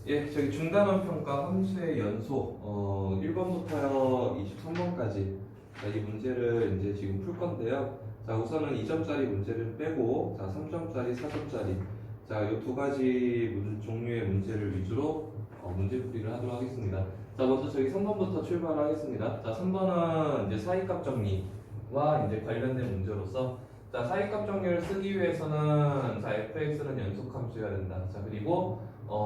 예, 저기 중단원 평가 함수의 연속 1번부터 23번까지 이 문제를 이제 지금 풀 건데요. 자, 우선은 2점짜리 문제를 빼고 자, 3점짜리, 4점짜리 자, 이 두 가지 종류의 문제를 위주로 문제풀이를 하도록 하겠습니다. 자, 먼저 저기 3번부터 출발하겠습니다. 자, 3번은 이제 사이값 정리와 이제 관련된 문제로서 자, 사이값 정리를 쓰기 위해서는 자, fx는 연속 함수여야 된다. 자, 그리고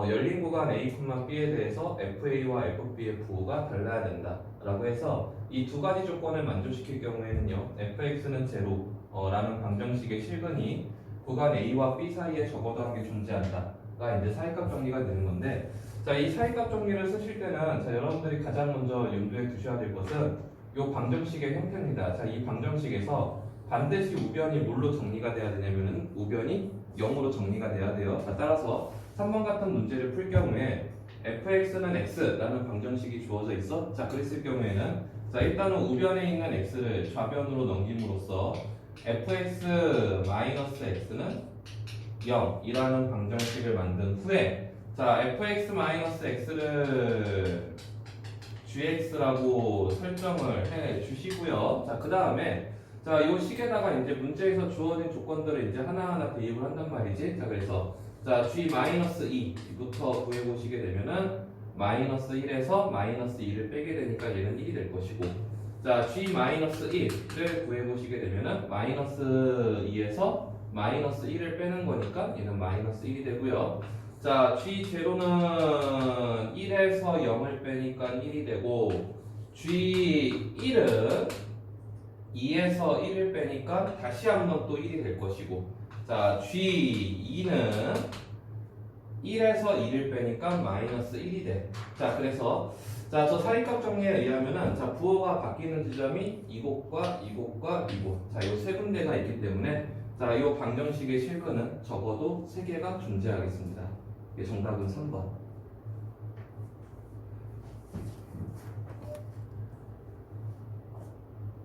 열린 구간 A, B에 대해서 FA와 FB의 부호가 달라야 된다 라고 해서 이 두 가지 조건을 만족시킬 경우에는요 fx는 제로 라는 방정식의 실근이 구간 A와 B 사이에 적어도 한 개 존재한다 가 이제 사이값 정리가 되는 건데 자, 이 사이값 정리를 쓰실 때는 자, 여러분들이 가장 먼저 염두에 두셔야 될 것은 이 방정식의 형태입니다. 자, 이 방정식에서 반드시 우변이 뭘로 정리가 돼야 되냐면은 우변이 0으로 정리가 돼야 돼요. 자, 따라서 3번 같은 문제를 풀 경우에 fx는 x라는 방정식이 주어져 있어. 자, 그랬을 경우에는 자, 일단은 우변에 있는 x를 좌변으로 넘김으로써 fx-x는 0이라는 방정식을 만든 후에 자, fx-x를 gx라고 설정을 해 주시고요. 자, 그 다음에 자, 이 식에다가 이제 문제에서 주어진 조건들을 이제 하나하나 대입을 한단 말이지. 자, 그래서 자, g-2부터 구해보시게 되면은 -1에서 -2를 빼게 되니까 얘는 1이 될 것이고 자, g-1을 구해보시게 되면은 -2에서 -1을 빼는 거니까 얘는 -1이 되고요. 자, g0는 1에서 0을 빼니까 1이 되고 g1은 2에서 1을 빼니까 다시 한번 또 1이 될 것이고 자, G2는 1에서 2를 빼니까 -1이 돼. 자, 그래서 자, 저 사이값 정리에 의하면은 자, 부호가 바뀌는 지점이 이곳과 이곳과 이곳. 자, 요 세 군데가 있기 때문에 자, 요 방정식의 실근은 적어도 3개가 존재하겠습니다. 정답은 3번.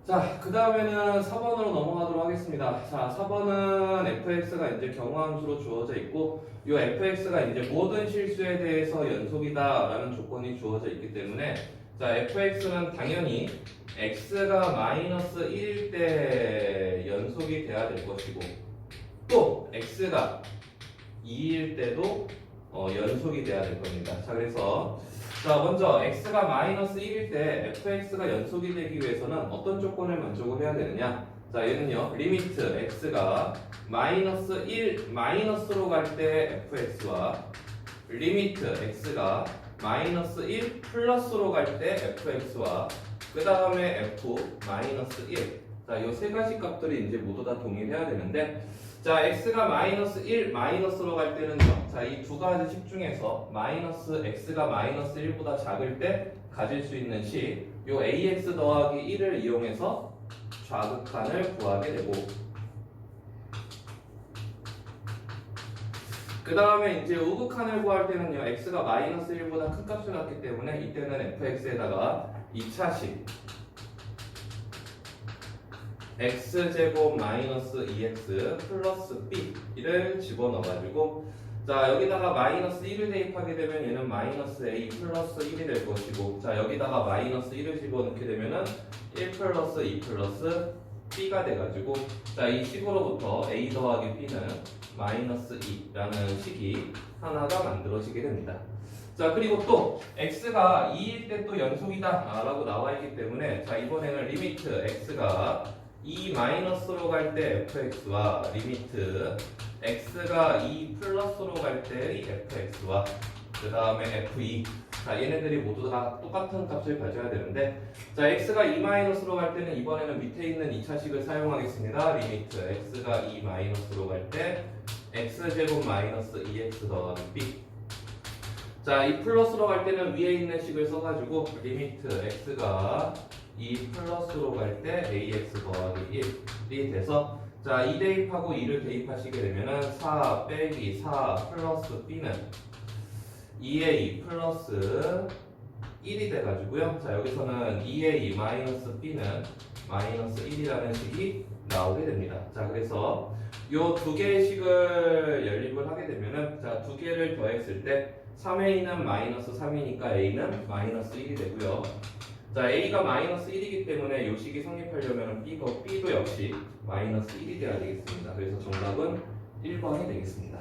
자, 그 다음에는 4번으로 넘어가도록 하겠습니다. 자, 4번은 fx가 이제 경우함수로 주어져 있고, 이 fx가 이제 모든 실수에 대해서 연속이다 라는 조건이 주어져 있기 때문에, 자, fx는 당연히 x가 -1일 때 연속이 돼야 될 것이고, 또 x가 2일 때도 연속이 돼야 될 겁니다. 자, 그래서 자, 먼저 x가 -1일 때 fx가 연속이 되기 위해서는 어떤 조건을 만족을 해야 되느냐? 자, 얘는요. 리미트 x가 -1 마이너스로 갈 때 fx와 리미트 x가 -1 플러스로 갈 때 fx와 그 다음에 f -1 자, 요 세 가지 값들이 이제 모두 다 동일해야 되는데 자, x가 -1 마이너스로 갈 때는요. 자, 이 두 가지 식 중에서 x가 -1보다 작을 때 가질 수 있는 식, 요 ax 더하기 1을 이용해서 좌극한을 구하게 되고, 그 다음에 이제 우극한을 구할 때는요, x가 -1보다 큰 값을 갖기 때문에 이때는 fx에다가 2차식 x제곱 -2x 플러스 b를 집어넣어가지고 자, 여기다가 -1을 대입하게 되면 얘는 -a 플러스 1이 될 것이고 자, 여기다가 -1을 집어넣게 되면은 1 플러스 2 플러스 b가 돼가지고 자, 이 식으로부터 a 더하기 b는 -2라는 식이 하나가 만들어지게 됩니다. 자, 그리고 또 x가 2일 때 또 연속이다 라고 나와 있기 때문에 자, 이번에는 리미트 x가 2 마이너스로 갈 때 fx와 리미트 x가 2 플러스로 갈 때 fx와 그 다음에 f2 자, 얘네들이 모두 다 똑같은 값을 가져야 되는데 자, x가 2 마이너스로 갈 때는 이번에는 밑에 있는 2차식을 사용하겠습니다. 리미트 x가 2 마이너스로 갈 때 x제곱 마이너스 2x 더하기 b 자, 이 플러스로 갈 때는 위에 있는 식을 써가지고 리미트 x가 2 플러스로 갈 때 ax 더하기 1이 돼서 자, 2 대입하고 2를 대입하시게 되면은 4 빼기 4 플러스 b는 2a 플러스 1이 돼가지고요. 자, 여기서는 2a 마이너스 b는 마이너스 1이라는 식이 나오게 됩니다. 자, 그래서 요 두 개의 식을 연립을 하게 되면은 자, 두 개를 더했을 때 3a는 마이너스 3이니까 a는 마이너스 1이 되고요. 자, a가 마이너스 1이기 때문에 요 식이 성립하려면 b도 역시 마이너스 1이 돼야 되겠습니다. 그래서 정답은 1번이 되겠습니다.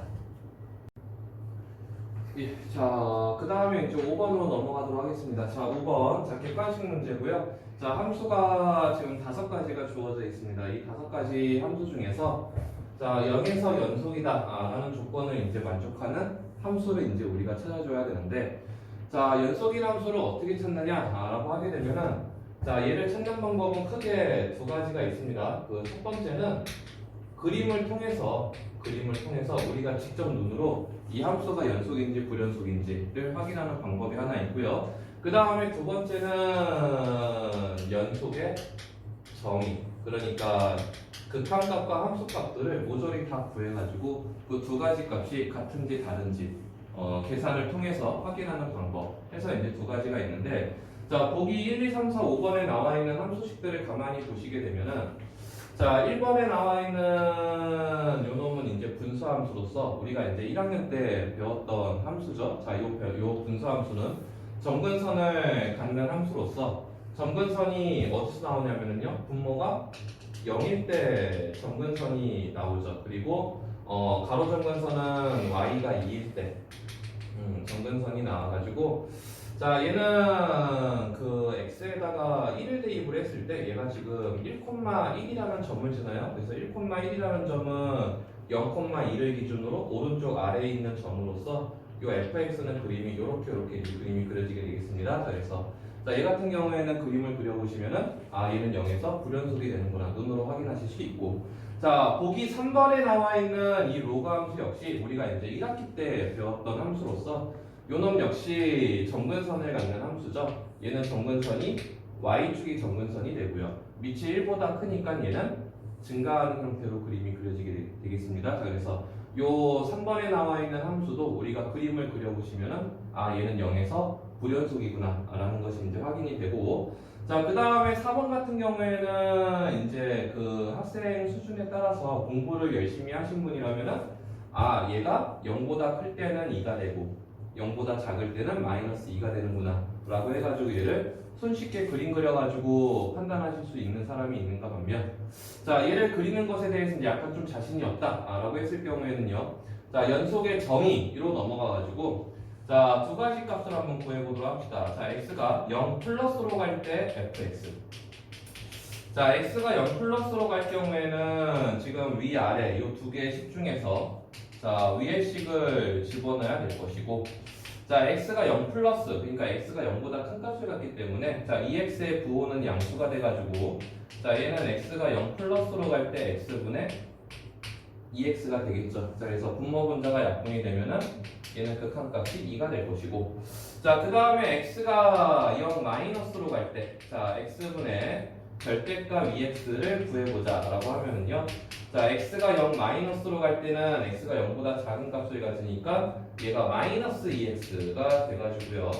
예, 자, 그 다음에 이제 5번으로 넘어가도록 하겠습니다. 자, 5번. 자, 객관식 문제고요. 자, 함수가 지금 5가지가 주어져 있습니다. 이 5가지 함수 중에서 자, 0에서 연속이다 라는 조건을 이제 만족하는 함수를 이제 우리가 찾아줘야 되는데, 자, 연속인 함수를 어떻게 찾느냐 라고 하게 되면은, 자, 얘를 찾는 방법은 크게 2가지가 있습니다. 그 첫 번째는 그림을 통해서 우리가 직접 눈으로 이 함수가 연속인지 불연속인지를 확인하는 방법이 하나 있고요. 그 다음에 두 번째는 연속의 정의, 그러니까 극한값과 함수값들을 모조리 다 구해가지고 그 2가지 값이 같은지 다른지 계산을 통해서 확인하는 방법 해서 이제 2가지가 있는데, 자, 보기 1, 2, 3, 4, 5번에 나와 있는 함수식들을 가만히 보시게 되면은, 자, 1번에 나와 있는 요 놈은 이제 분수함수로서 우리가 이제 1학년 때 배웠던 함수죠. 자, 요 분수함수는 점근선을 갖는 함수로서 점근선이 어디서 나오냐면은요, 분모가 0일 때 점근선이 나오죠. 그리고 가로 점근선은 y가 2일 때 점근선이 나와가지고, 자, 얘는 그 x에다가 1을 대입을 했을 때 얘가 지금 1,1이라는 점을 주나요? 그래서 1,1이라는 점은 0,1을 기준으로 오른쪽 아래에 있는 점으로서 이 fx는 그림이 이렇게 그림이 그려지게 되겠습니다. 자, 그래서 자, 얘 같은 경우에는 그림을 그려보시면은 얘는 0에서 불연속이 되는구나 눈으로 확인하실 수 있고, 자, 보기 3번에 나와 있는 이 로그 함수 역시 우리가 이제 1학기 때 배웠던 함수로서 요놈 역시 점근선을 갖는 함수죠. 얘는 점근선이 y축이 점근선이 되고요. 밑이 1보다 크니까 얘는 증가하는 형태로 그림이 그려지게 되겠습니다. 자, 그래서 요 3번에 나와 있는 함수도 우리가 그림을 그려보시면은 얘는 0에서 불연속이구나 라는 것이 이제 확인이 되고, 자, 그 다음에 4번 같은 경우에는 이제 그 학생 수준에 따라서 공부를 열심히 하신 분이라면은 얘가 0보다 클 때는 2가 되고 0보다 작을 때는 마이너스 2가 되는구나 라고 해가지고 얘를 손쉽게 그림 그려가지고 판단하실 수 있는 사람이 있는가 반면, 자, 얘를 그리는 것에 대해서 이제 약간 좀 자신이 없다 라고 했을 경우에는요, 자, 연속의 정의로 넘어가가지고 자, 2가지 값을 한번 구해보도록 합시다. 자, x가 0 플러스로 갈 때 fx. 자, x가 0 플러스로 갈 경우에는 지금 위아래 이 2개의 식 중에서 자, 위의 식을 집어넣어야 될 것이고, 자, x가 0 플러스, 그러니까 x가 0보다 큰 값을 갖기 때문에 자, 2x의 부호는 양수가 돼가지고, 자, 얘는 x가 0 플러스로 갈 때 x분의 2x가 되겠죠. 자, 그래서 분모 분자가 약분이 되면은 얘는 극한값이 2가 될 것이고, 자, 그 다음에 x가 0 마이너스로 갈 때, 자, x분의 절대값 2x를 구해보자 라고 하면은요, 자, x가 0 마이너스로 갈 때는 x가 0보다 작은 값을 가지니까 얘가 마이너스 2x가 돼가지고요,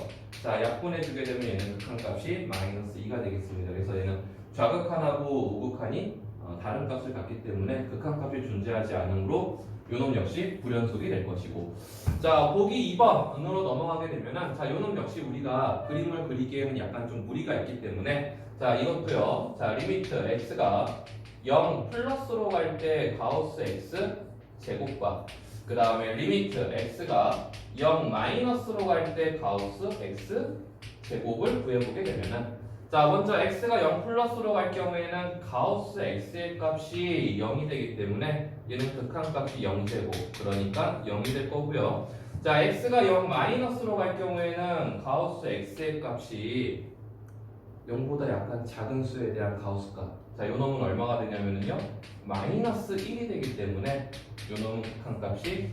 자, 약분해주게 되면 얘는 극한값이 마이너스 2가 되겠습니다. 그래서 얘는 좌극한하고 우극한이 다른 값을 갖기 때문에 극한값이 존재하지 않으므로 요놈 역시 불연속이 될 것이고, 자, 보기 2번으로 넘어가게 되면은 자, 요놈 역시 우리가 그림을 그리기에는 약간 좀 무리가 있기 때문에 자, 이것도요, 자, 리미트 x가 0 플러스로 갈 때 가우스 x 제곱과 그 다음에 리미트 x가 0 마이너스로 갈 때 가우스 x 제곱을 구해보게 되면은, 자, 먼저 x가 0 플러스로 갈 경우에는 가우스 x의 값이 0이 되기 때문에 얘는 극한값이 0제곱, 그러니까 0이 될 거고요. 자, x가 0 마이너스로 갈 경우에는 가우스 x의 값이 0보다 약간 작은 수에 대한 가우스 값. 자, 요 놈은 얼마가 되냐면요, 마이너스 1이 되기 때문에 요 놈은 극한값이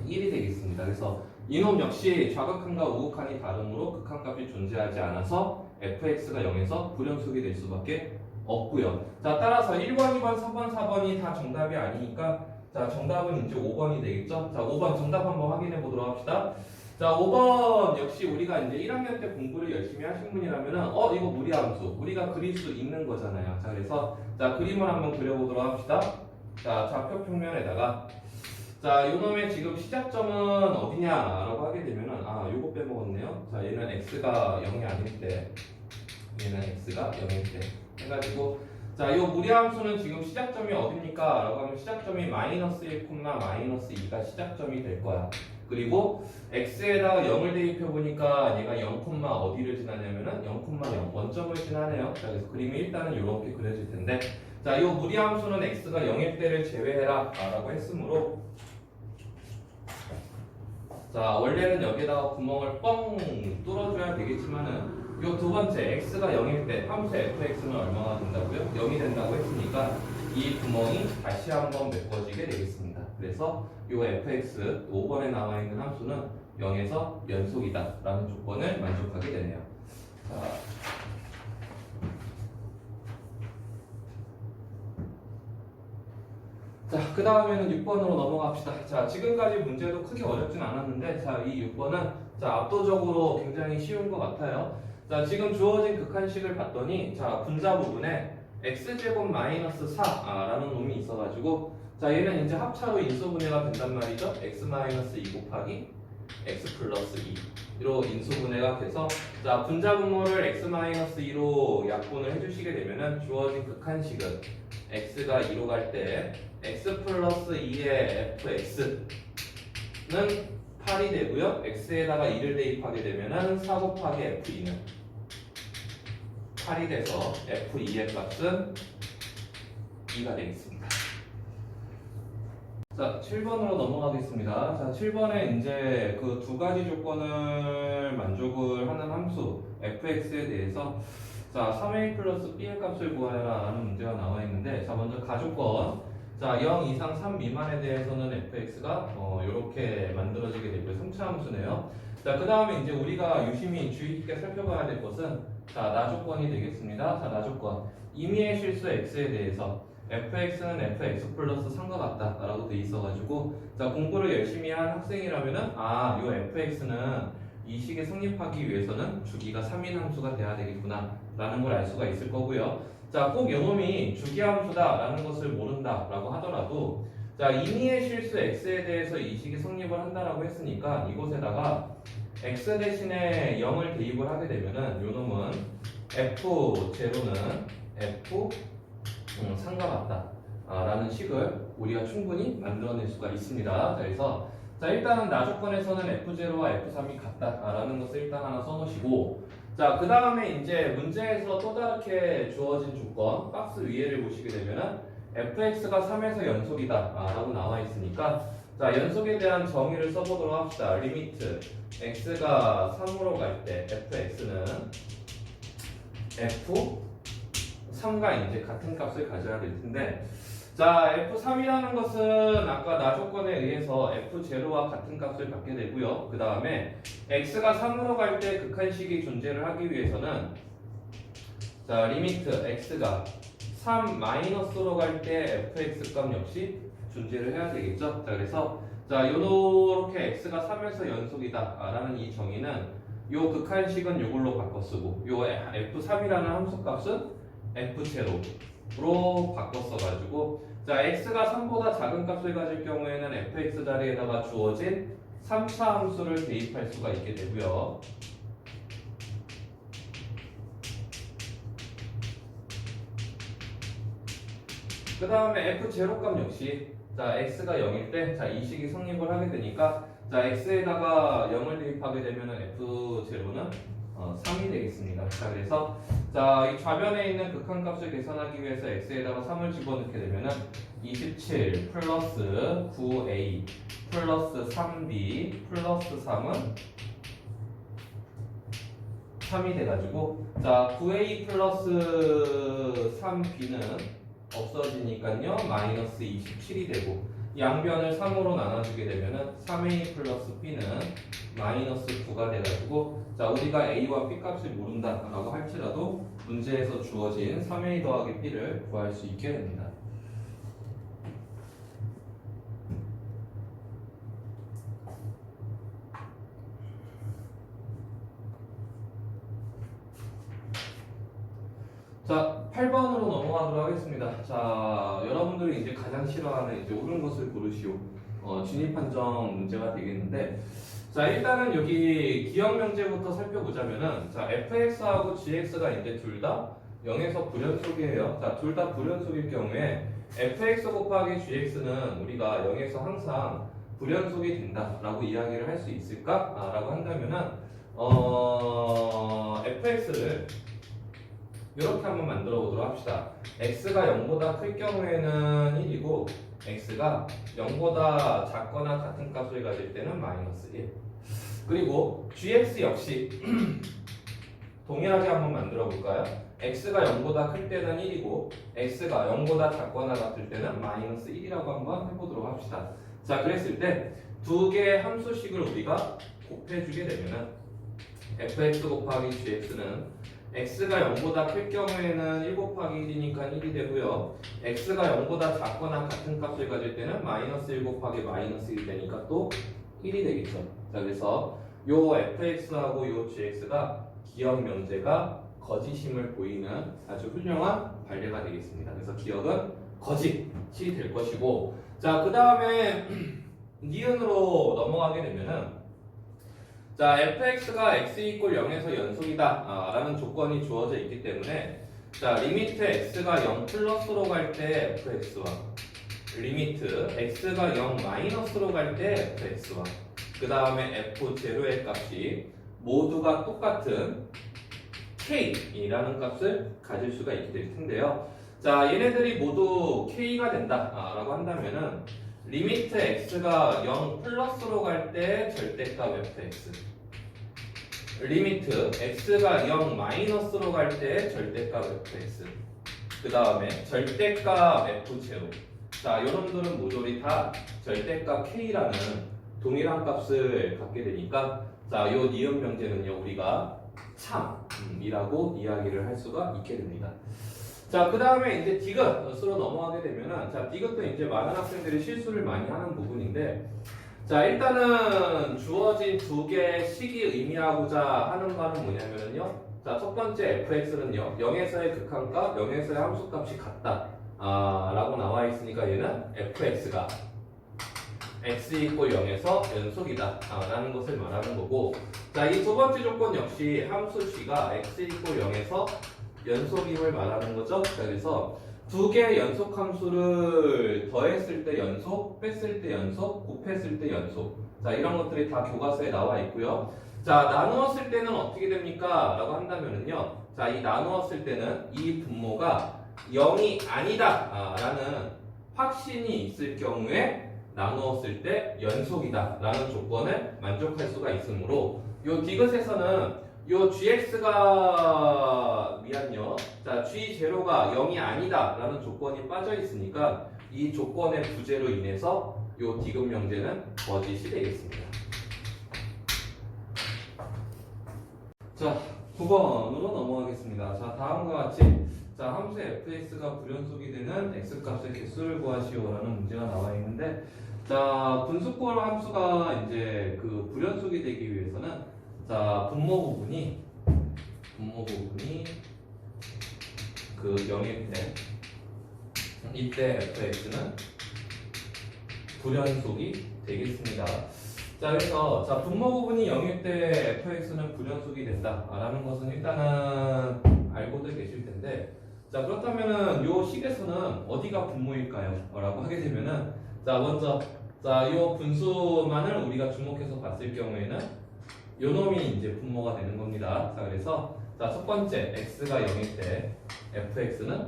1이 되겠습니다. 그래서 이놈 역시 좌극한과 우극한이 다르므로 극한값이 존재하지 않아서 fx가 0에서 불연속이 될 수밖에 없고요. 자, 따라서 1번, 2번, 3번, 4번이 다 정답이 아니니까 자, 정답은 이제 5번이 되겠죠. 자, 5번 정답 한번 확인해 보도록 합시다. 자, 5번 역시 우리가 이제 1학년 때 공부를 열심히 하신 분이라면은 이거 무리함수 우리가 그릴 수 있는 거잖아요. 자, 그래서 자, 그림을 한번 그려보도록 합시다. 자, 좌표 평면에다가 자, 요놈의 지금 시작점은 어디냐라고 하게 되면은 요거 빼먹었네요. 자, 얘는 x가 0이 아닐 때, 얘는 x가 0일 때 해가지고, 자, 요 무리함수는 지금 시작점이 어딥니까? 라고 하면 시작점이 마이너스 1, 마이너스 2가 시작점이 될 거야. 그리고 x에다가 0을 대입해 보니까 얘가 0, 어디를 지나냐면은 0,0 원점을 지나네요. 자, 그래서 그림이 일단은 이렇게 그려질 텐데, 자, 요 무리함수는 x가 0일 때를 제외해라 라고 했으므로, 자, 원래는 여기다가 구멍을 뻥 뚫어줘야 되겠지만은 요 두 번째 x가 0일 때 함수 fx는 얼마나 된다고요? 0이 된다고 했으니까 이 구멍이 다시 한번 메꿔지게 되겠습니다. 그래서 요 fx 5번에 나와 있는 함수는 0에서 연속이다 라는 조건을 만족하게 되네요. 자, 그 다음에는 6번으로 넘어갑시다. 자, 지금까지 문제도 크게 어렵진 않았는데, 자, 이 6번은 자, 압도적으로 굉장히 쉬운 것 같아요. 자, 지금 주어진 극한식을 봤더니, 자, 분자 부분에 x제곱 마이너스 4라는 놈이 있어가지고, 자, 얘는 이제 합차로 인수분해가 된단 말이죠. x 마이너스 2 곱하기 x 플러스 2로 인수분해가 돼서, 자, 분자 분모를 x 마이너스 2로 약분을 해주시게 되면은 주어진 극한식은 x가 2로 갈 때 x 플러스 2의 fx는 8이 되고요. x에다가 2를 대입하게 되면은 4 곱하기 f2는 8이 돼서 f2의 값은 2가 되겠습니다. 자, 7번으로 넘어가겠습니다. 자, 7번에 이제 그 두 가지 조건을 만족을 하는 함수 fx에 대해서, 자, 3a 플러스 b의 값을 구하여라 라는 문제가 나와 있는데, 자, 먼저 가조건, 자, 0 이상 3 미만에 대해서는 fx가 이렇게 만들어지게 되고요. 3차 함수네요. 자, 그 다음에 이제 우리가 유심히 주의 깊게 살펴봐야 될 것은, 자, 나조건이 되겠습니다. 자, 나조건, 임의의 실수 x에 대해서 fx는 fx 플러스 3과 같다 라고 돼 있어가지고, 자, 공부를 열심히 한 학생이라면은 요 fx는 이 식이 성립하기 위해서는 주기가 3인 함수가 돼야 되겠구나 라는 걸 알 수가 있을 거고요. 자, 꼭 요놈이 주기함수다 라는 것을 모른다 라고 하더라도, 자, 임의의 실수 x에 대해서 이 식이 성립을 한다라고 했으니까 이곳에다가 x 대신에 0을 대입을 하게 되면은 요놈은 f0는 f3과 같다 라는 식을 우리가 충분히 만들어낼 수가 있습니다. 자, 그래서 자, 일단은 나조건에서는 f0와 f3이 같다라는 것을 일단 하나 써놓으시고, 자, 그 다음에 이제 문제에서 또 다르게 주어진 조건, 박스 위에를 보시게 되면은 fx가 3에서 연속이다 라고 나와 있으니까, 자, 연속에 대한 정의를 써보도록 합시다. 리미트 x가 3으로 갈 때 fx는 f3과 이제 같은 값을 가져야 될 텐데, 자, f3이라는 것은 아까 나조건에 의해서 f0와 같은 값을 갖게 되고요. 그 다음에 x가 3으로 갈 때 극한식이 존재를 하기 위해서는, 자, 리미트 x가 3 마이너스로 갈 때 fx 값 역시 존재를 해야 되겠죠. 자, 그래서 자, 요렇게 x가 3에서 연속이다 라는 이 정의는 요 극한식은 요걸로 바꿔 쓰고, 요 f3이라는 함수 값은 f0로 바꿔 써가지고, 자, x가 3보다 작은 값을 가질 경우에는 fx 자리에다가 주어진 3차 함수를 대입할 수가 있게 되고요. 그 다음에 f0 값 역시, 자, x가 0일 때, 자, 이 식이 성립을 하게 되니까, 자, x에다가 0을 대입하게 되면은 f0는 3이 되겠습니다. 자, 그래서 자, 이 좌변에 있는 극한값을 계산하기 위해서 x에다가 3을 집어넣게 되면은 27 플러스 9a 플러스 3b 플러스 3은 3이 돼가지고, 자, 9a 플러스 3b는 없어지니까요 마이너스 27이 되고, 양변을 3으로 나눠주게 되면은 3a 플러스 b는 마이너스 9가 돼가지고, 자, 우리가 a와 b 값을 모른다라고 할지라도 문제에서 주어진 3a 더하기 b를 구할 수 있게 됩니다. 자, 8번으로 넘어가도록 하겠습니다. 자, 여러분들이 이제 가장 싫어하는 이제 옳은 것을 고르시오 진입 판정 문제가 되겠는데, 자 일단은 여기 기억 명제부터 살펴보자면은, 자 fx하고 gx가 이제 둘 다 0에서 불연속이에요. 자 둘 다 불연속일 경우에 fx 곱하기 gx는 우리가 0에서 항상 불연속이 된다라고 이야기를 할 수 있을까? 라고 한다면은 fx를 이렇게 한번 만들어 보도록 합시다. x가 0보다 클 경우에는 1이고 x가 0보다 작거나 같은 값을 가질 때는 마이너스 1. 그리고 gx 역시 동일하게 한번 만들어 볼까요? x가 0보다 클 때는 1이고 x가 0보다 작거나 같을 때는 마이너스 1이라고 한번 해보도록 합시다. 자 그랬을 때 두 개의 함수식을 우리가 곱해주게 되면은 fx 곱하기 gx는 x가 0보다 클 경우에는 1 곱하기 1이니까 1이 되고요. x가 0보다 작거나 같은 값을 가질 때는 마이너스 1 곱하기 마이너스 1 되니까 또 1이 되겠죠. 자 그래서 요 fx하고 요 gx가 기억 명제가 거짓임을 보이는 아주 훌륭한 반례가 되겠습니다. 그래서 기억은 거짓이 될 것이고, 자 그 다음에 니은으로 넘어가게 되면은, 자 fx가 x 이퀄 0에서 연속이다 라는 조건이 주어져 있기 때문에, 자 리미트 x가 0 플러스로 갈 때 fx와 리미트 x가 0 마이너스로 갈 때 fx와 그 다음에 f0의 값이 모두가 똑같은 k이라는 값을 가질 수가 있게 될 텐데요. 자 얘네들이 모두 k가 된다 라고 한다면은 리미트 x가 0 플러스로 갈 때 절대값 fx, 리미트 x가 0 마이너스로 갈 때 절대값 fx, 그 다음에 절대값 f0. 자 요놈들은 모조리 다 절대값 k라는 동일한 값을 갖게 되니까, 자 요 니은 명제는요 우리가 참이라고 이야기를 할 수가 있게 됩니다. 자, 그 다음에 이제 디귿으로 넘어가게 되면은, 자, 디귿도 이제 많은 학생들이 실수를 많이 하는 부분인데, 자, 일단은 주어진 두 개의 식이 의미하고자 하는 바는 뭐냐면요. 자, 첫 번째 fx는요, 0에서의 극한값, 0에서의 함수값이 같다. 라고 나와 있으니까 얘는 fx가 x 이퀄 0에서 연속이다. 라는 것을 말하는 거고, 자, 이 두 번째 조건 역시 함수 c가 x 이퀄 0에서 연속임을 말하는 거죠. 자, 그래서 두 개의 연속 함수를 더했을 때 연속, 뺐을 때 연속, 곱했을 때 연속. 자, 이런 것들이 다 교과서에 나와 있고요. 자, 나누었을 때는 어떻게 됩니까? 라고 한다면은요. 자, 이 나누었을 때는 이 분모가 0이 아니다 라는 확신이 있을 경우에 나누었을 때 연속이다 라는 조건을 만족할 수가 있으므로, 요 디귿에서는 요 gx가 자 g0가 0이 아니다 라는 조건이 빠져 있으니까 이 조건의 부재로 인해서 요 디귿 명제는 거짓이 되겠습니다. 자 9번으로 넘어가겠습니다. 자 다음과 같이, 자 함수 fx가 불연속이 되는 x값의 개수를 구하시오라는 문제가 나와 있는데, 자 분수꼴 함수가 이제 그 불연속이 되기 위해서는, 자 분모 부분이 그 0일 때, 이때 fx는 불연속이 되겠습니다. 자 그래서 자 분모 부분이 0일 때 fx는 불연속이 된다라는 것은 일단은 알고들 계실 텐데, 자 그렇다면은 요 식에서는 어디가 분모일까요? 라고 하게 되면은, 자 먼저 자 요 분수만을 우리가 주목해서 봤을 경우에는 요 놈이 이제 분모가 되는 겁니다. 자 그래서 자 첫 번째 x가 0일 때 fx는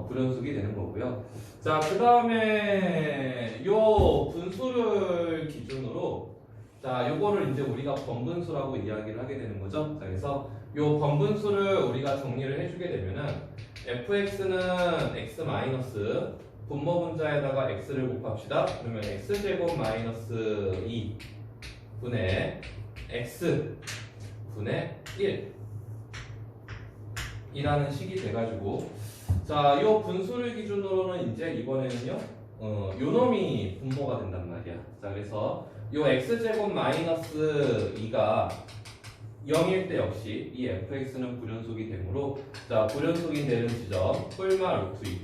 불연속이 되는 거고요. 자 그 다음에 요 분수를 기준으로, 자 요거를 이제 우리가 번분수라고 이야기를 하게 되는 거죠. 자 그래서 요 번분수를 우리가 정리를 해주게 되면은 fx는 x 마이너스 분모 분자에다가 x를 곱합시다. 그러면 x제곱 마이너스 2 분의 x 분의 1 이라는 식이 돼가지고, 자, 요 분수를 기준으로는 이제 이번에는요, 요 놈이 분모가 된단 말이야. 자, 그래서 요 x제곱 마이너스 2가 0일 때 역시 이 fx는 불연속이 되므로, 자, 불연속이 되는 지점 뿔마 루트 2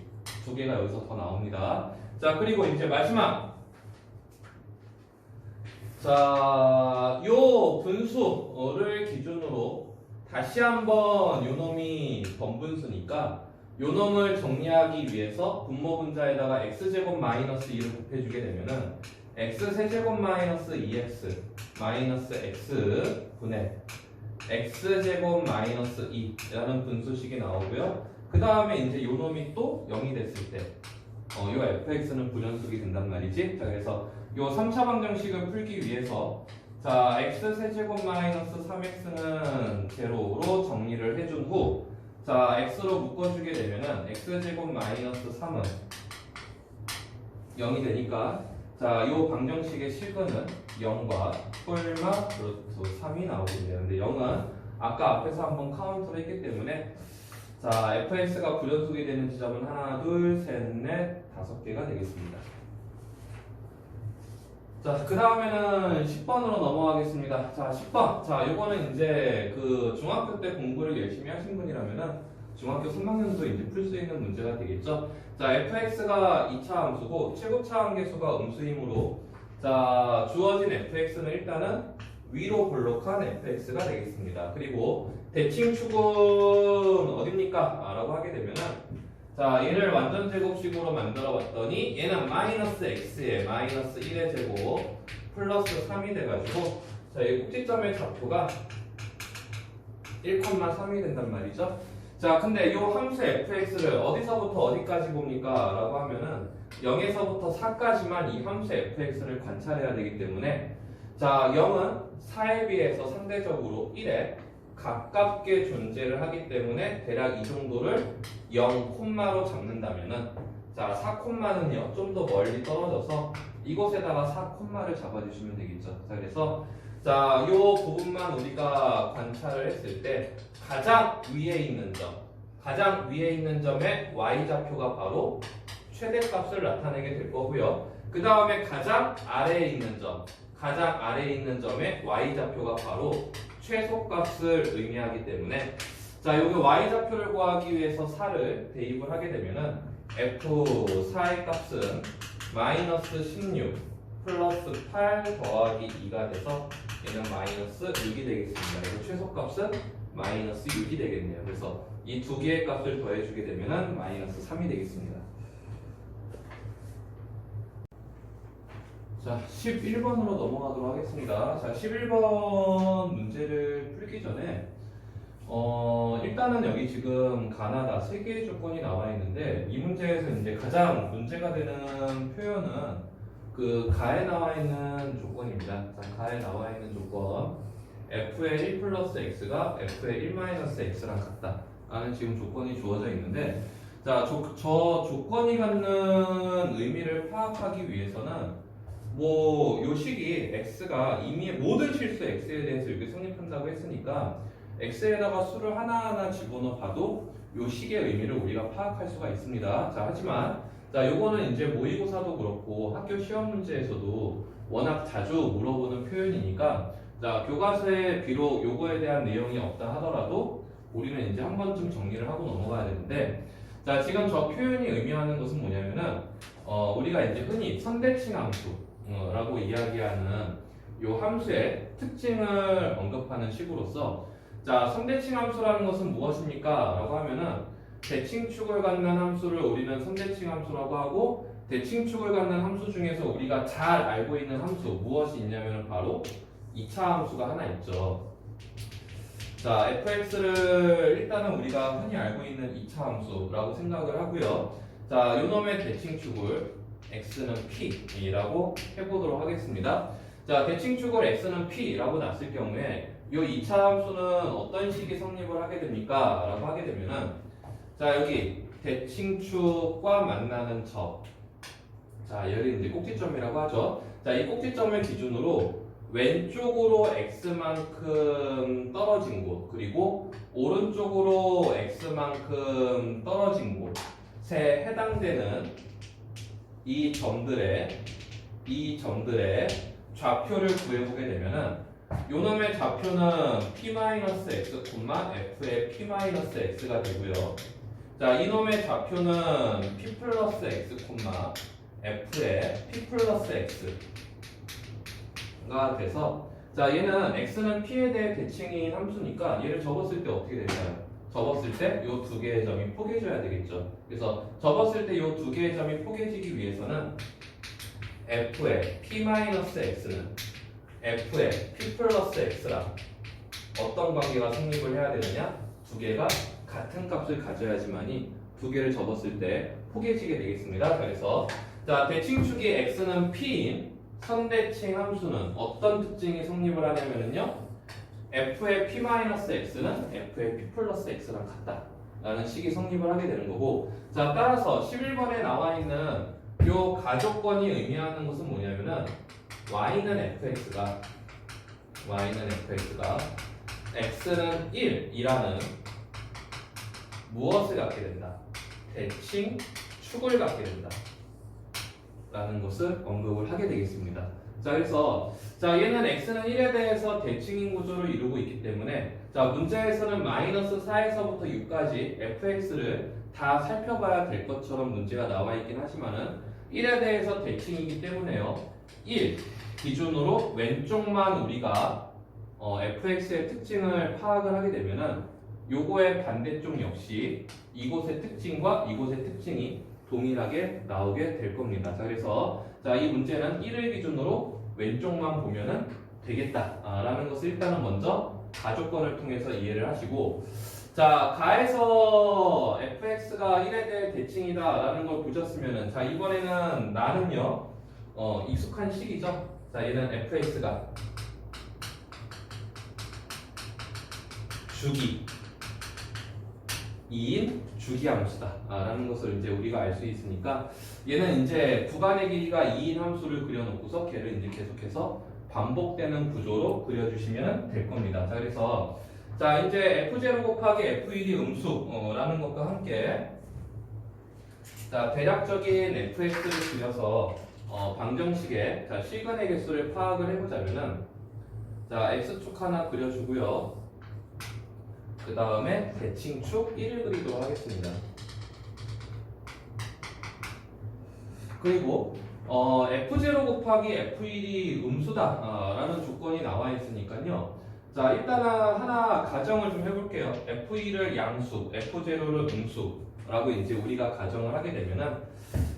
두 개가 여기서 더 나옵니다. 자, 그리고 이제 마지막 자, 요 분수를 기준으로 다시 한번 요 놈이 번분수니까 요 놈을 정리하기 위해서 분모 분자에다가 x제곱 마이너스 2를 곱해주게 되면은 x세제곱 마이너스 2x 마이너스 x 분의 x제곱 마이너스 2라는 분수식이 나오고요. 그 다음에 이제 요 놈이 또 0이 됐을 때 요 fx는 불연속이 된단 말이지. 자, 그래서 요 3차 방정식을 풀기 위해서 자, x세제곱 마이너스 3x는 제로로 정리를 해준 후 자, x로 묶어주게 되면은 x제곱 마이너스 3은 0이 되니까 자, 요 방정식의 실근은 0과 폴마 루트 3이 나오겠네요. 근데 0은 아까 앞에서 한번 카운트를 했기 때문에 자, fx가 불연속이 되는 지점은 하나, 둘, 셋, 넷, 5개가 되겠습니다. 자, 그 다음에는 10번으로 넘어가겠습니다. 자, 10번. 자, 요거는 이제 그 중학교 때 공부를 열심히 하신 분이라면은 중학교 3학년도 이제 풀 수 있는 문제가 되겠죠. 자, fx가 2차 함수고 최고차 함계수가 음수이므로 자, 주어진 fx는 일단은 위로 볼록한 fx가 되겠습니다. 그리고 대칭축은 어딥니까? 라고 하게 되면은 자, 얘를 완전 제곱식으로 만들어 봤더니 얘는 마이너스 x에 마이너스 1의 제곱 플러스 3이 돼가지고 자, 이 꼭지점의 좌표가 1,3이 된단 말이죠. 자, 근데 이 함수 fx를 어디서부터 어디까지 봅니까? 라고 하면은 0에서부터 4까지만 이 함수 fx를 관찰해야 되기 때문에 자, 0은 4에 비해서 상대적으로 1에 가깝게 존재를 하기 때문에 대략 이 정도를 0, 콤마로 잡는다면은 자, 4 콤마는요 좀 더 멀리 떨어져서 이곳에다가 4 콤마를 잡아주시면 되겠죠. 자, 그래서 자, 요 부분만 우리가 관찰을 했을 때 가장 위에 있는 점의 y좌표가 바로 최대값을 나타내게 될 거고요. 그 다음에 가장 아래에 있는 점의 y좌표가 바로 최소값을 의미하기 때문에 자, 여기 y좌표를 구하기 위해서 4를 대입을 하게 되면은 f4의 값은 마이너스 16 플러스 8 더하기 2가 돼서 얘는 마이너스 6이 되겠습니다. 그래서 최소값은 마이너스 6이 되겠네요. 그래서 이 두 개의 값을 더해주게 되면은 마이너스 3이 되겠습니다. 자, 11번으로 넘어가도록 하겠습니다. 자, 11번 문제를 풀기 전에 일단은 여기 지금 가나다 3개의 조건이 나와 있는데 이 문제에서 이제 가장 문제가 되는 표현은 그 가에 나와 있는 조건입니다. 자, 가에 나와 있는 조건 f의 1 플러스 x가 f의 1 마이너스 x랑 같다 라는 지금 조건이 주어져 있는데 자, 저 조건이 갖는 의미를 파악하기 위해서는 요 식이 x가 이미 모든 실수 x에 대해서 이렇게 성립한다고 했으니까 x에다가 수를 하나하나 집어넣어 봐도 요 식의 의미를 우리가 파악할 수가 있습니다. 자, 하지만 자, 요거는 이제 모의고사도 그렇고 학교 시험 문제에서도 워낙 자주 물어보는 표현이니까 자, 교과서에 비록 요거에 대한 내용이 없다 하더라도 우리는 이제 한 번쯤 정리를 하고 넘어가야 되는데 자, 지금 저 표현이 의미하는 것은 뭐냐면은 우리가 이제 흔히 선대칭 함수라고 이야기하는 요 함수의 특징을 언급하는 식으로서 자, 선대칭 함수라는 것은 무엇입니까? 라고 하면은 대칭축을 갖는 함수를 우리는 선대칭 함수라고 하고 대칭축을 갖는 함수 중에서 우리가 잘 알고 있는 함수 무엇이 있냐면 바로 2차 함수가 하나 있죠. 자, fx를 일단은 우리가 흔히 알고 있는 2차 함수라고 생각을 하고요. 자, 요놈의 대칭축을 x는 p라고 해보도록 하겠습니다. 자, 대칭축을 x는 p라고 놨을 경우에 요 2차 함수는 어떤 식이 성립을 하게 됩니까? 라고 하게 되면은 자, 여기 대칭축과 만나는 점. 자, 여기 이제 꼭지점이라고 하죠. 자, 이 꼭지점을 기준으로 왼쪽으로 x만큼 떨어진 곳 그리고 오른쪽으로 x만큼 떨어진 곳에 해당되는 이 점들의 좌표를 구해보게 되면은 요놈의 좌표는 p-x, f의 p-x가 되고요. 자, 이놈의 좌표는 p 플러스 x, f의 p 플러스 x 돼서 자 얘는 x는 p에 대해 대칭인 함수니까 얘를 접었을 때 어떻게 되나요? 접었을 때 이 두 개의 점이 포개져야 되겠죠. 그래서 접었을 때 이 두 개의 점이 포개지기 위해서는 f의 p-x는 f의 p 플러스 x랑 어떤 관계가 성립을 해야 되느냐? 두 개가 같은 값을 가져야지만이 두 개를 접었을 때 포개지게 되겠습니다. 그래서 자 대칭축이 x는 p인 선대칭 함수는 어떤 특징이 성립을 하냐면요 f의 p-x는 f의 p 플러스 x랑 같다 라는 식이 성립을 하게 되는 거고 자 따라서 11번에 나와 있는 요 가족권이 의미하는 것은 뭐냐면은 y는 fx가 x는 1이라는 무엇을 갖게 된다? 대칭 축을 갖게 된다 라는 것을 언급을 하게 되겠습니다. 자 그래서 자 얘는 x는 1에 대해서 대칭인 구조를 이루고 있기 때문에 자 문제에서는 마이너스 4에서부터 6까지 fx를 다 살펴봐야 될 것처럼 문제가 나와 있긴 하지만은 1에 대해서 대칭이기 때문에요 1 기준으로 왼쪽만 우리가 fx의 특징을 파악을 하게 되면은 요거의 반대쪽 역시 이곳의 특징과 이곳의 특징이 동일하게 나오게 될 겁니다. 자, 그래서 자, 이 문제는 1을 기준으로 왼쪽만 보면은 되겠다라는 것을 일단은 먼저 가족권을 통해서 이해를 하시고 자, 가에서 fx가 1에 대해 대칭이다라는 걸 보셨으면은 자, 이번에는 나는요 익숙한 식이죠. 자, 얘는 fx가 주기 2인 주기함수다 라는 것을 이제 우리가 알 수 있으니까 얘는 이제 구간의 길이가 2인 함수를 그려놓고서 걔를 이제 계속해서 반복되는 구조로 그려주시면 될 겁니다. 자 그래서 자 이제 f0 곱하기 f1이 음수라는 것과 함께 자 대략적인 fx를 그려서 방정식의 자 실근의 개수를 파악을 해보자면은 자 x축 하나 그려주고요. 그 다음에 대칭축 1을 그리도록 하겠습니다. 그리고 f0 곱하기 f1이 음수다 라는 조건이 나와 있으니까요. 자 일단은 하나 가정을 좀 해볼게요. f1을 양수, f0를 음수라고 이제 우리가 가정을 하게 되면은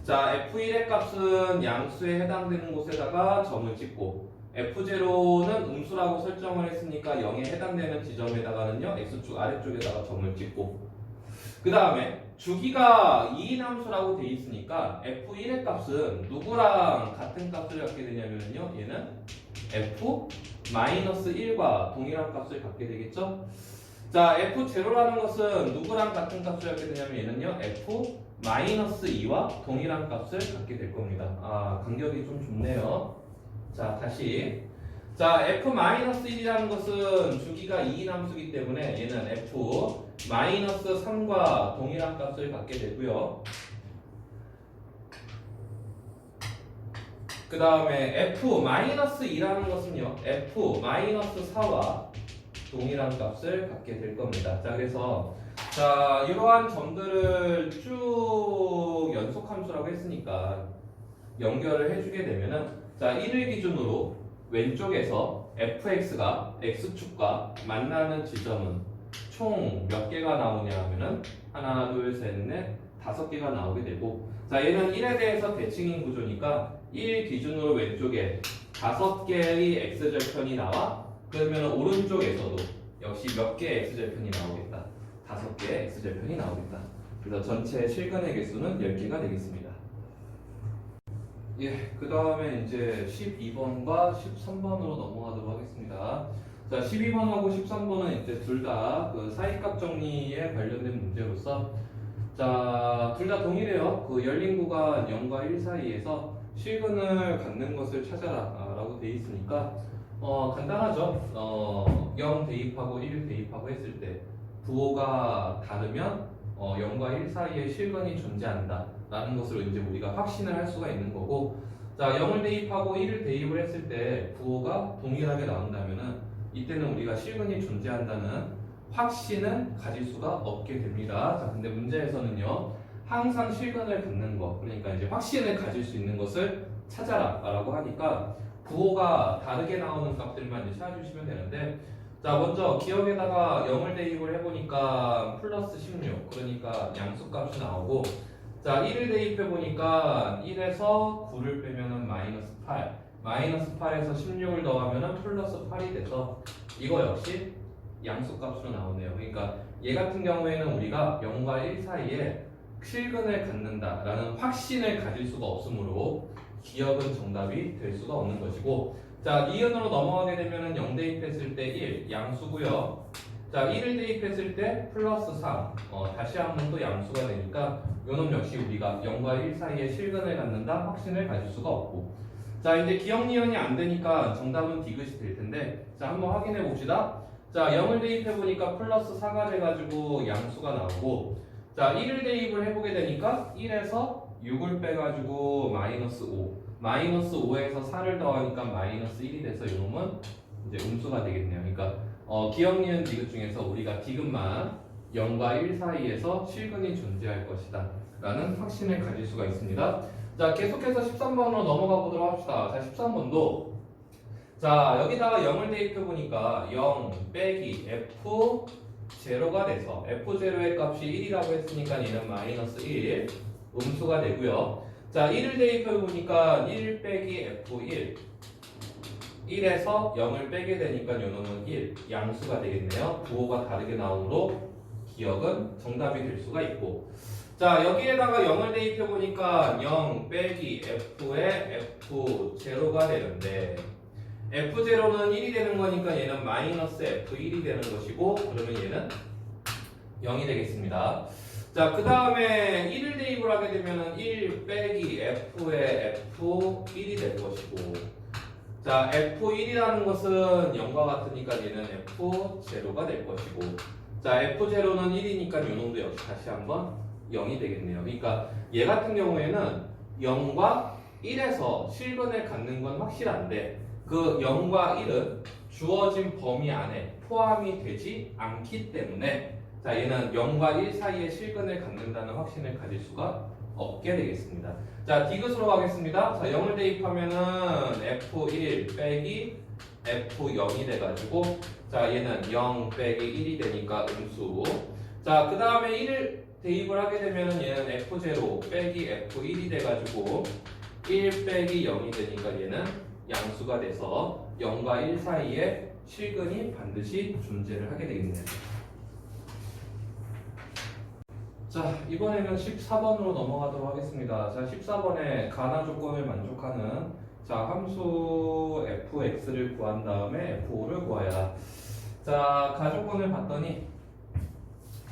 자 f1의 값은 양수에 해당되는 곳에다가 점을 찍고 f0는 음수라고 설정을 했으니까 0에 해당되는 지점에다가는요 x축 아래쪽에다가 점을 찍고 그 다음에 주기가 2인 함수라고 돼 있으니까 f1의 값은 누구랑 같은 값을 갖게 되냐면요 얘는 f-1과 동일한 값을 갖게 되겠죠. 자 f0라는 것은 누구랑 같은 값을 갖게 되냐면 얘는요 f-2와 동일한 값을 갖게 될 겁니다. 간격이 좀 좁네요. 자 다시 자 f-1이라는 것은 주기가 2인 함수이기 때문에 얘는 f-3과 동일한 값을 갖게 되고요. 그 다음에 f-2라는 것은요 f-4와 동일한 값을 갖게 될 겁니다. 자 그래서 자 이러한 점들을 쭉 연속함수라고 했으니까 연결을 해주게 되면은 자 1을 기준으로 왼쪽에서 fx가 x축과 만나는 지점은 총 몇 개가 나오냐 하면은 하나 둘셋넷 5개가 나오게 되고 자 얘는 1에 대해서 대칭인 구조니까 1 기준으로 왼쪽에 5개의 x절편이 나와 그러면 오른쪽에서도 역시 몇 개의 x절편이 나오겠다 5개의 x절편이 나오겠다. 그래서 전체 실근의 개수는 10개가 되겠습니다. 예, 그 다음에 이제 12번과 13번으로 넘어가도록 하겠습니다. 자, 12번하고 13번은 이제 둘 다 그 사이값 정리에 관련된 문제로서 자, 둘 다 동일해요. 그 열린 구간 0과 1 사이에서 실근을 갖는 것을 찾아라 라고 돼 있으니까 간단하죠. 0 대입하고 1 대입하고 했을 때 부호가 다르면 0과 1 사이에 실근이 존재한다 라는 것을 이제 우리가 확신을 할 수가 있는 거고 자 0을 대입하고 1을 대입을 했을 때 부호가 동일하게 나온다면은 이때는 우리가 실근이 존재한다는 확신은 가질 수가 없게 됩니다. 자 근데 문제에서는요 항상 실근을 갖는 거 그러니까 이제 확신을 가질 수 있는 것을 찾아라 라고 하니까 부호가 다르게 나오는 값들만 이제 찾아주시면 되는데, 자 먼저 기억에다가 0을 대입을 해보니까 플러스 16, 그러니까 양수값이 나오고, 자 1을 대입해보니까 1에서 9를 빼면은 마이너스 8, 마이너스 8에서 16을 더하면은 플러스 8이 돼서 이거 역시 양수값으로 나오네요. 그러니까 얘 같은 경우에는 우리가 0과 1 사이에 실근을 갖는다라는 확신을 가질 수가 없으므로 기억은 정답이 될 수가 없는 것이고, 자 니은으로 넘어가게 되면은 0 대입했을 때 1 양수고요. 자 1을 대입했을 때 플러스 3, 다시 한번 또 양수가 되니까 요놈 역시 우리가 0과 1 사이에 실근을 갖는다 확신을 가질 수가 없고, 자 이제 기억 니은이 안 되니까 정답은 디귿이 될 텐데, 자 한번 확인해 봅시다. 자 0을 대입해 보니까 플러스 4가 돼가지고 양수가 나오고, 자 1을 대입을 해보게 되니까 1에서 6을 빼가지고 마이너스 5, 마이너스 5에서 4를 더하니까 마이너스 1이 돼서 이놈은 이제 음수가 되겠네요. 그러니까 기억 니은 디귿 중에서 우리가 디귿만 0과 1 사이에서 실근이 존재할 것이다 라는 확신을 가질 수가 있습니다. 자 계속해서 13번으로 넘어가 보도록 합시다. 자 13번도 자 여기다가 0을 대입해 보니까 0 빼기 f 제로가 돼서 f0의 값이 1이라고 했으니까 얘는 마이너스 1 음수가 되고요. 자 1을 대입해 보니까 1 빼기 f1, 1에서 0을 빼게 되니까 요놈은 1 양수가 되겠네요. 부호가 다르게 나오므로 기억은 정답이 될 수가 있고, 자 여기에다가 0을 대입해 보니까 0 빼기 f의 f0가 되는데, f0는 1이 되는 거니까 얘는 마이너스 f1이 되는 것이고, 그러면 얘는 0이 되겠습니다. 자 그 다음에 1을 대입을 하게 되면 1 빼기 f의 f1이 될 것이고, 자 f1이라는 것은 0과 같으니까 얘는 f0가 될 것이고, 자 f0는 1이니까 요놈도 역시 다시 한번 0이 되겠네요. 그러니까 얘 같은 경우에는 0과 1에서 실근을 갖는 건 확실한데, 그 0과 1은 주어진 범위 안에 포함이 되지 않기 때문에, 자 얘는 0과 1 사이에 실근을 갖는다는 확신을 가질 수가 없게 되겠습니다. 자 디귿으로 가겠습니다. 자 0을 대입하면은 f1 빼기 f0이 돼가지고, 자 얘는 0 빼기 1이 되니까 음수. 자 그 다음에 1을 대입을 하게 되면은 얘는 f0 빼기 f1이 돼가지고 1 빼기 0이 되니까 얘는 양수가 돼서 0과 1 사이에 실근이 반드시 존재를 하게 되겠네요. 자 이번에는 14번으로 넘어가도록 하겠습니다. 자 14번에 가나 조건을 만족하는 자 함수 fx를 구한 다음에 f5를 구하여라. 자 가조건을 봤더니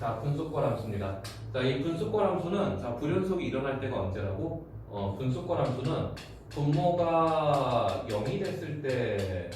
자 분수꼴 함수입니다. 자 이 분수꼴 함수는 자 불연속이 일어날 때가 언제라고? 분수꼴 함수는 분모가 0이 됐을 때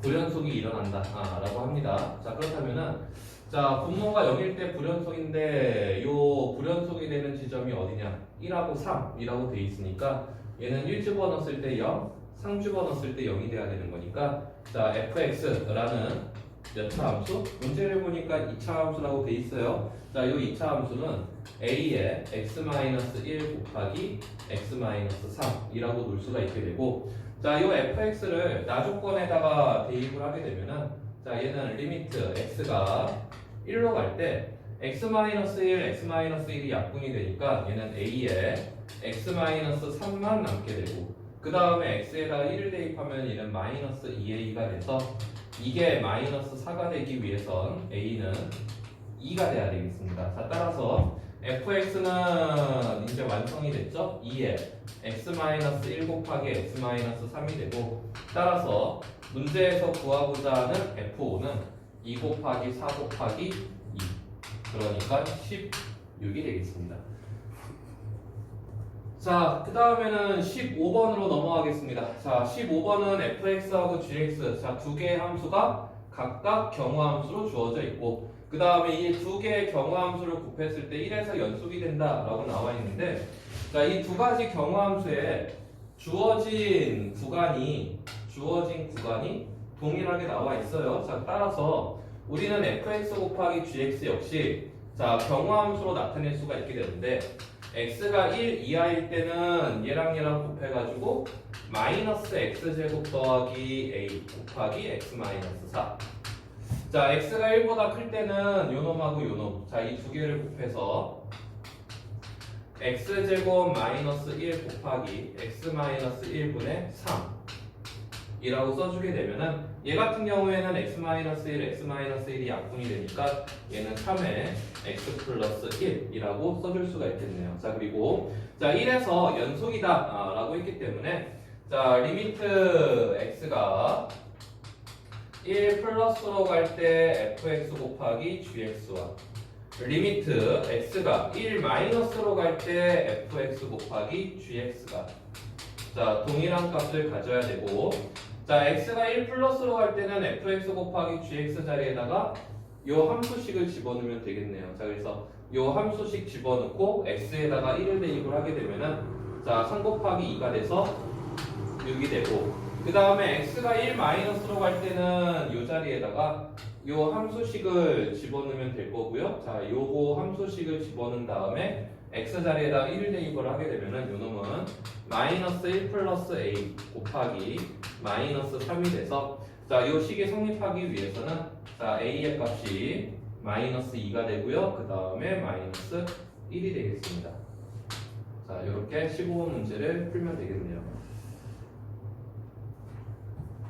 불연속이 일어난다 라고 합니다. 자 그렇다면은 자 분모가 0일 때 불연속인데 요 불연속이 되는 지점이 어디냐? 1하고 3이라고 돼 있으니까 얘는 1 집어넣었을 때 0, 3 집어넣었을 때 0이 돼야 되는 거니까, 자 fx라는 몇 차 함수? 문제를 보니까 2차 함수라고 돼 있어요. 자 요 2차 함수는 a에 x-1 곱하기 x-3이라고 놓을 수가 있게 되고, 자 요 fx를 나조건에다가 대입을 하게 되면은, 자 얘는 리미트 x가 1로 갈 때 x-1, x-1이 약분이 되니까 얘는 a에 x-3만 남게 되고, 그 다음에 x에다가 1을 대입하면 얘는 마이너스 2a가 돼서 이게 마이너스 4가 되기 위해선 a는 2가 돼야 되겠습니다. 자 따라서 fx는 이제 완성이 됐죠? 2에 x-1 곱하기 x-3이 되고, 따라서 문제에서 구하고자 하는 f5는 2 곱하기 4 곱하기 2, 그러니까 16이 되겠습니다. 자, 그 다음에는 15번으로 넘어가겠습니다. 자, 15번은 fx하고 gx, 자, 두 개의 함수가 각각 경우함수로 주어져 있고, 그 다음에 이 두 개의 경우함수를 곱했을 때 1에서 연속이 된다라고 나와 있는데, 자, 이 두 가지 경우함수에 주어진 구간이 동일하게 나와 있어요. 자, 따라서 우리는 fx 곱하기 gx 역시, 자, 경우함수로 나타낼 수가 있게 되는데 x가 1 이하일 때는 얘랑 곱해가지고 마이너스 x제곱 더하기 a 곱하기 x 마이너스 4. 자, x가 1보다 클 때는 요놈하고 요놈. 자, 이 두 개를 곱해서 x제곱 마이너스 1 곱하기 x 마이너스 1분의 3 이라고 써주게 되면은 얘 같은 경우에는 x 마이너스 1, x 마이너스 1이 약분이 되니까 얘는 3의 x 플러스 1이라고 써줄 수가 있겠네요. 자, 그리고 자 1에서 연속이다 라고 했기 때문에 자 리미트 x가 1 플러스로 갈 때 fx 곱하기 gx와 리미트 x가 1 마이너스로 갈 때 fx 곱하기 gx가 자 동일한 값을 가져야 되고 자 x가 1 플러스로 갈 때는 fx 곱하기 gx 자리에다가 요 함수식을 집어넣으면 되겠네요. 자 그래서 요 함수식 집어넣고 x에다가 1을 대입을 하게 되면은 자 3 곱하기 2가 돼서 6이 되고 그 다음에 x가 1 마이너스로 갈 때는 요 자리에다가 요 함수식을 집어넣으면 될 거고요. 자 요거 함수식을 집어넣은 다음에 x 자리에다가 1을 대입을 하게 되면은 요 놈은 마이너스 1 플러스 a 곱하기 마이너스 3이 돼서 자 요 식이 성립하기 위해서는 자 a의 값이 마이너스 2가 되고요. 그 다음에 마이너스 1이 되겠습니다. 자 이렇게 15번 문제를 풀면 되겠네요.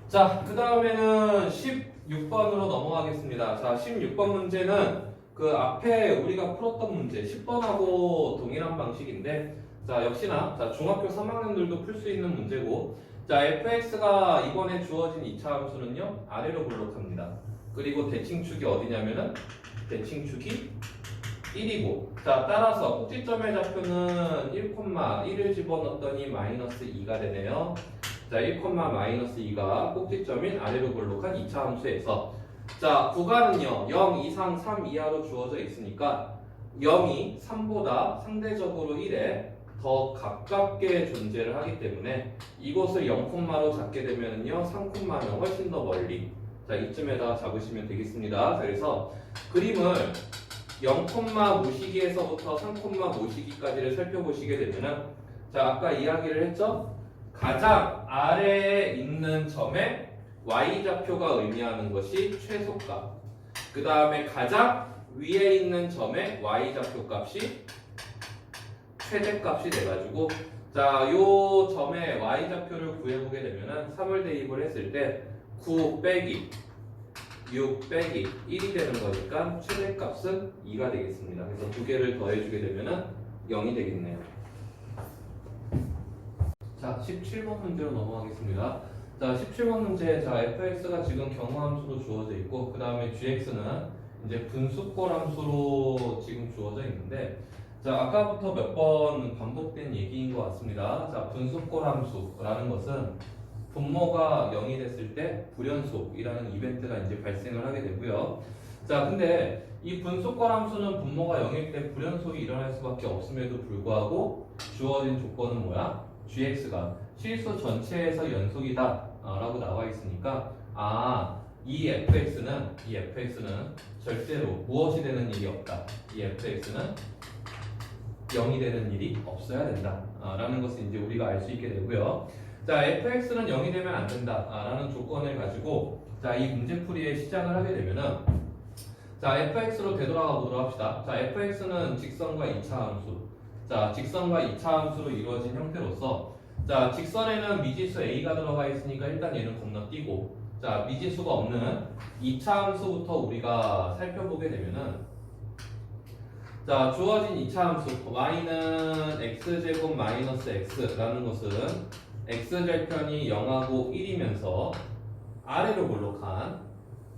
자 그 다음에는 16번으로 넘어가겠습니다. 자 16번 문제는 그 앞에 우리가 풀었던 문제 10번하고 동일한 방식인데 자 역시나 자 중학교 3학년들도 풀 수 있는 문제고 자 fx가 이번에 주어진 2차 함수는요 아래로 블록합니다. 그리고 대칭축이 어디냐면은 대칭축이 1이고 자 따라서 꼭지점의 좌표는 1,1을 집어넣었더니 마이너스 2가 되네요. 자 1, 마이너스 2가 꼭지점인 아래로 블록한 2차 함수에서 자 구간은요 0 이상 3 이하로 주어져 있으니까 0이 3보다 상대적으로 1에 더 가깝게 존재를 하기 때문에 이곳을 0,로 잡게 되면요 3,는 훨씬 더 멀리 자 이쯤에다 잡으시면 되겠습니다. 자, 그래서 그림을 0, 모시기에서부터 3, 모시기까지를 살펴보시게 되면은 자 아까 이야기를 했죠? 가장 아래에 있는 점에 y좌표가 의미하는 것이 최소값 그 다음에 가장 위에 있는 점에 y좌표 값이 최대값이 돼가지고 자 요 점에 y좌표를 구해보게 되면은 3을 대입을 했을 때 9 빼기 6 빼기 1이 되는 거니까 최대값은 2가 되겠습니다. 그래서 두 개를 더해주게 되면은 0이 되겠네요. 자 17번 문제로 넘어가겠습니다. 자 17번 문제 자 fx가 지금 경우함수로 주어져 있고 그 다음에 gx는 이제 분수꼴 함수로 지금 주어져 있는데 자 아까부터 몇 번 반복된 얘기인 것 같습니다. 자 분수꼴 함수라는 것은 분모가 0이 됐을 때 불연속이라는 이벤트가 이제 발생을 하게 되고요. 자 근데 이 분수꼴 함수는 분모가 0일 때 불연속이 일어날 수밖에 없음에도 불구하고 주어진 조건은 뭐야? gx가 실수 전체에서 연속이다 라고 나와 있으니까 이 fx는 절대로 무엇이 되는 일이 없다. 이 fx는 0이 되는 일이 없어야 된다 라는 것을 이제 우리가 알 수 있게 되고요. 자 fx는 0이 되면 안 된다 라는 조건을 가지고 자 이 문제풀이에 시작을 하게 되면은 자 fx로 되돌아가 보도록 합시다. 자 fx는 직선과 2차 함수 자 직선과 2차 함수로 이루어진 형태로서 자 직선에는 미지수 a가 들어가 있으니까 일단 얘는 건너뛰고 자 미지수가 없는 2차 함수부터 우리가 살펴보게 되면은 자 주어진 2차 함수 y는 x제곱 마이너스 x라는 것은 x절편이 0하고 1이면서 아래로 볼록한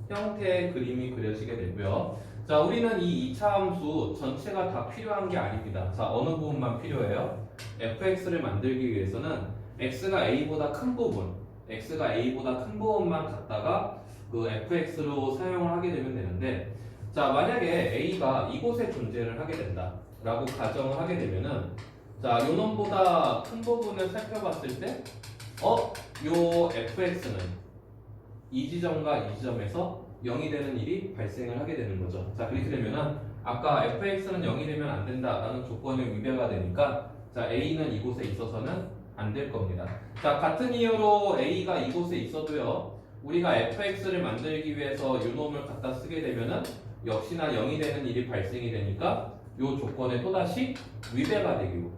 형태의 그림이 그려지게 되고요. 자 우리는 이 2차 함수 전체가 다 필요한 게 아닙니다. 자 어느 부분만 필요해요? fx를 만들기 위해서는 x가 a보다 큰 부분만 갖다가 그 fx로 사용을 하게 되면 되는데 자 만약에 a가 이곳에 존재를 하게 된다 라고 가정을 하게 되면은 자 요놈보다 큰 부분을 살펴봤을 때 요 fx는 이 지점과 이 지점에서 0이 되는 일이 발생을 하게 되는 거죠. 자, 그렇게 되면은 아까 fx는 0이 되면 안 된다라는 조건에 위배가 되니까 자, a는 이곳에 있어서는 안 될 겁니다. 자, 같은 이유로 a가 이곳에 있어도요. 우리가 fx를 만들기 위해서 요 놈을 갖다 쓰게 되면은 역시나 0이 되는 일이 발생이 되니까 요 조건에 또다시 위배가 되기로.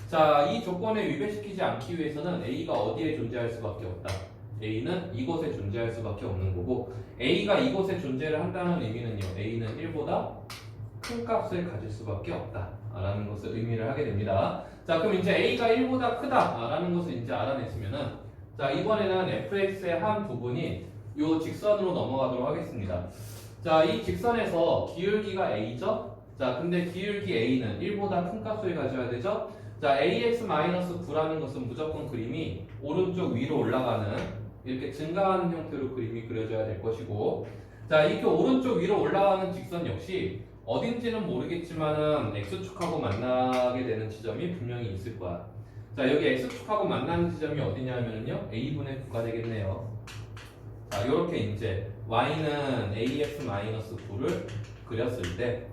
자, 이 조건에 위배시키지 않기 위해서는 a가 어디에 존재할 수밖에 없다. a는 이곳에 존재할 수밖에 없는 거고 a가 이곳에 존재를 한다는 의미는요. a는 1보다 큰 값을 가질 수밖에 없다 라는 것을 의미를 하게 됩니다. 자, 그럼 이제 a가 1보다 크다 라는 것을 이제 알아냈으면은 자, 이번에는 fx의 한 부분이 요 직선으로 넘어가도록 하겠습니다. 자, 이 직선에서 기울기가 a죠. 자, 근데 기울기 a는 1보다 큰 값을 가져야 되죠. 자, ax-9라는 것은 무조건 그림이 오른쪽 위로 올라가는 이렇게 증가하는 형태로 그림이 그려져야 될 것이고, 자, 이렇게 오른쪽 위로 올라가는 직선 역시 어딘지는 모르겠지만은 x축하고 만나게 되는 지점이 분명히 있을 거야. 자, 여기 x축하고 만나는 지점이 어디냐면요, a분의 9가 되겠네요. 자, 이렇게 이제 y는 ax-9를 그렸을 때,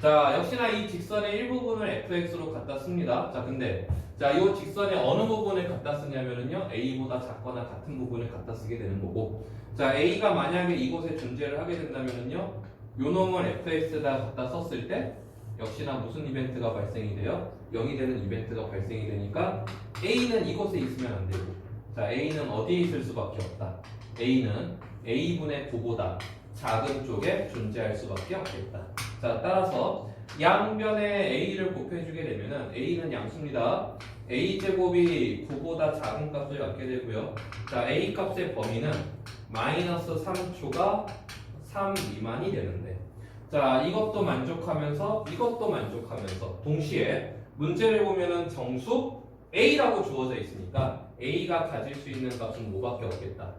자, 역시나 이 직선의 일부분을 fx로 갖다 씁니다. 자, 근데 자, 이 직선의 어느 부분을 갖다 쓰냐면요, a보다 작거나 같은 부분을 갖다 쓰게 되는 거고, 자, a가 만약에 이곳에 존재를 하게 된다면요, 요 놈을 fx에다 갖다 썼을 때 역시나 무슨 이벤트가 발생이 돼요? 0이 되는 이벤트가 발생이 되니까 a는 이곳에 있으면 안 되고, 자, a는 어디에 있을 수밖에 없다. a는 a분의 9보다 작은 쪽에 존재할 수밖에 없겠다. 자, 따라서 양변에 a를 곱해주게 되면은 a는 양수입니다. a제곱이 9보다 작은 값을 갖게 되고요. 자, a 값의 범위는 마이너스 3초가 3 미만이 되는데, 자, 이것도 만족하면서 이것도 만족하면서 동시에 문제를 보면은 정수 a라고 주어져 있으니까 a가 가질 수 있는 값은 뭐밖에 없겠다.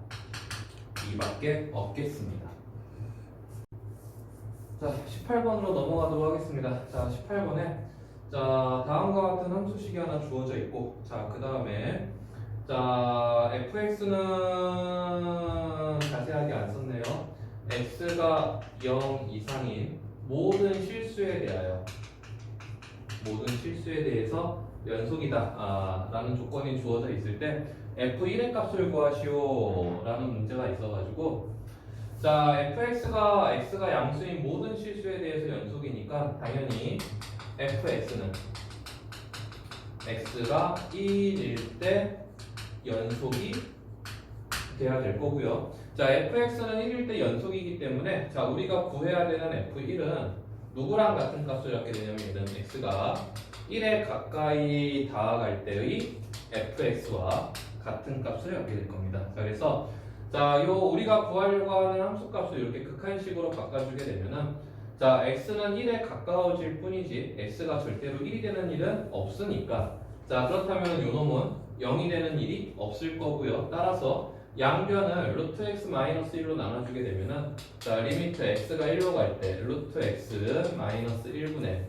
2밖에 없겠습니다. 자, 18번으로 넘어가도록 하겠습니다. 자, 18번에 자, 다음과 같은 함수식이 하나 주어져 있고, 자, 그 다음에 자, fx는 자세하게 안 썼네요. x가 0 이상인 모든 실수에 대해서 연속이다 라는 조건이 주어져 있을 때 f1의 값을 구하시오 라는 문제가 있어가지고, 자, fx가 x가 양수인 모든 실수에 대해서 연속이니까 당연히 fx는 x가 1일 때 연속이 돼야 될 거고요. 자, fx는 1일 때 연속이기 때문에 자, 우리가 구해야 되는 f1은 누구랑 같은 값을 갖게 되냐면 x가 1에 가까이 다가갈 때의 fx와 같은 값을 갖게 될 겁니다. 자, 그래서 자, 요 우리가 구하려고 하는 함수값을 이렇게 극한식으로 바꿔주게 되면은 자, x는 1에 가까워질 뿐이지 x가 절대로 1이 되는 일은 없으니까, 자, 그렇다면 요 놈은 0이 되는 일이 없을 거고요. 따라서 양변을 루트 x 마이너스 1로 나눠주게 되면은 자, 리미트 x가 1로 갈 때 루트 x 마이너스 1분의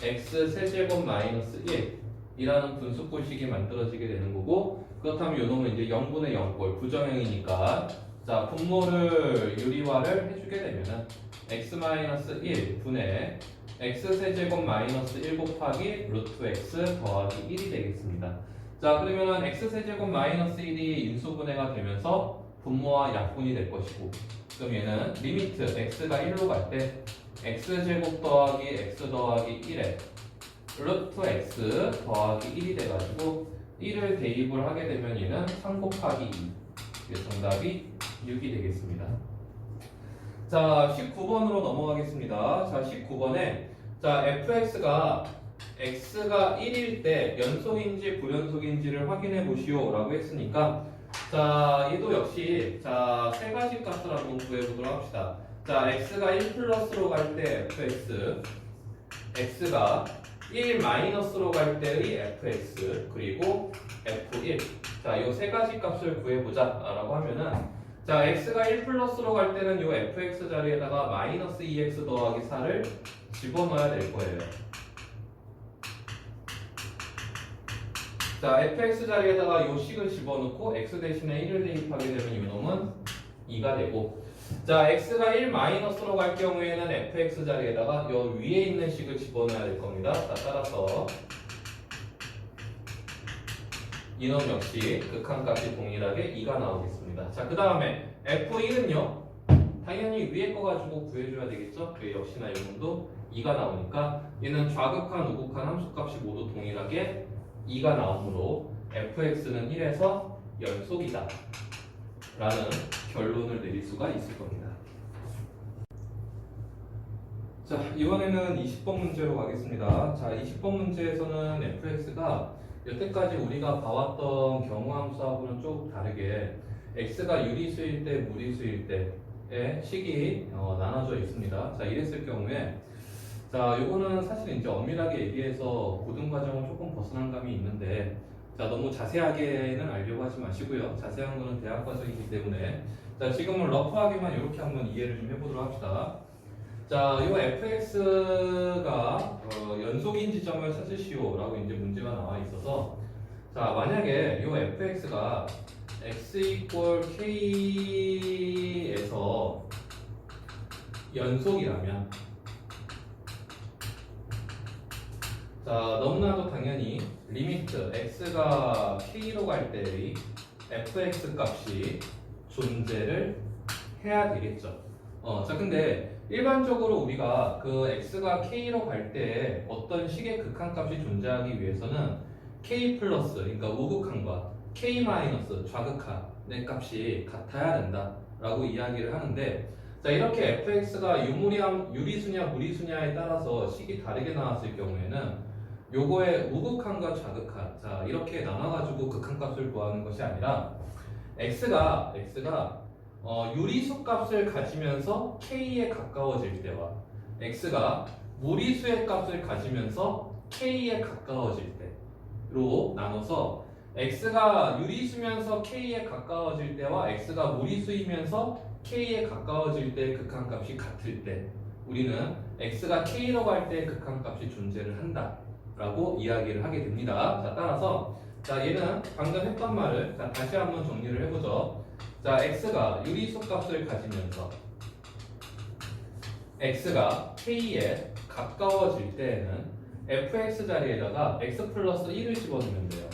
x 세제곱 마이너스 1 이라는 분수꼴식이 만들어지게 되는 거고, 그렇다면 요 놈은 이제 0분의 0꼴 부정형이니까 자, 분모를 유리화를 해주게 되면은 x-1 분의 x 세제곱 마이너스 1 곱하기 루트 x 더하기 1이 되겠습니다. 자, 그러면은 x 세제곱 마이너스 1이 인수분해가 되면서 분모와 약분이 될 것이고, 그럼 얘는 리미트 x가 1로 갈 때 x 제곱 더하기 x 더하기 1에 루트 x 더하기 1이 돼가지고 1을 대입을 하게 되면 얘는 3 곱하기 2, 정답이 6이 되겠습니다. 자, 19번으로 넘어가겠습니다. 자, 19번에 자, fx가 x가 1일 때 연속인지 불연속인지를 확인해 보시오 라고 했으니까, 자, 얘도 역시 자, 세 가지 값을 한번 구해보도록 합시다. 자, x가 1 플러스로 갈 때 fx, x가 1 마이너스로 갈 때의 fx, 그리고 f1. 자, 이 세 가지 값을 구해보자 라고 하면은, 자, x가 1 플러스로 갈 때는 이 fx 자리에다가 마이너스 2x 더하기 4를 집어넣어야 될 거예요. 자, fx 자리에다가 이 식을 집어넣고 x 대신에 1을 대입하게 되면 이 놈은 2가 되고, 자, x가 1 마이너스로 갈 경우에는 fx 자리에다가 요 위에 있는 식을 집어넣어야 될 겁니다. 자, 따라서 이놈 역시 극한값이 동일하게 2가 나오겠습니다. 자, 그 다음에 f1은요 당연히 위에 거 가지고 구해줘야 되겠죠? 역시나 이놈도 2가 나오니까 얘는 좌극한 우극한 함수값이 모두 동일하게 2가 나오므로 fx는 1에서 연속이다 라는 결론을 내릴 수가 있을 겁니다. 자, 이번에는 20번 문제로 가겠습니다. 자, 20번 문제에서는 fx가 여태까지 우리가 봐왔던 경우함수하고는 조금 다르게 x가 유리수일 때, 무리수일 때의 식이 나눠져 있습니다. 자, 이랬을 경우에 자, 요거는 사실 이제 엄밀하게 얘기해서 고등 과정은 조금 벗어난 감이 있는데 자, 너무 자세하게는 알려고 하지 마시고요. 자세한 거는 대학 과정이기 때문에 자, 지금은 러프하게만 이렇게 한번 이해를 좀 해보도록 합시다. 자, 요 fx가 연속인 지점을 찾으시오라고 이제 문제가 나와 있어서 자, 만약에 요 fx가 x 이퀄 k에서 연속이라면 자, 너무나도 당연히 리미트 x가 k로 갈 때의 fx 값이 존재를 해야 되겠죠. 자, 근데 일반적으로 우리가 그 x가 k로 갈 때 어떤 식의 극한값이 존재하기 위해서는 k 플러스 그러니까 우극한과 k 마이너스 좌극한의 값이 같아야 된다라고 이야기를 하는데 자, 이렇게 fx가 유리수냐 무리수냐에 따라서 식이 다르게 나왔을 경우에는 요거의 우극한과 좌극한 자, 이렇게 나눠가지고 극한값을 구하는 것이 아니라 x가 유리수 값을 가지면서 k에 가까워질 때와 x가 무리수의 값을 가지면서 k에 가까워질 때로 나눠서 x가 유리수면서 k에 가까워질 때와 x가 무리수이면서 k에 가까워질 때 극한값이 같을 때 우리는 x가 k로 갈 때 극한값이 존재를 한다 라고 이야기를 하게 됩니다. 자, 따라서 자, 얘는 방금 했던 말을 자, 다시 한번 정리를 해보죠. 자, x가 유리수 값을 가지면서 x가 k에 가까워질 때에는 fx 자리에다가 x 플러스 1을 집어넣으면 돼요.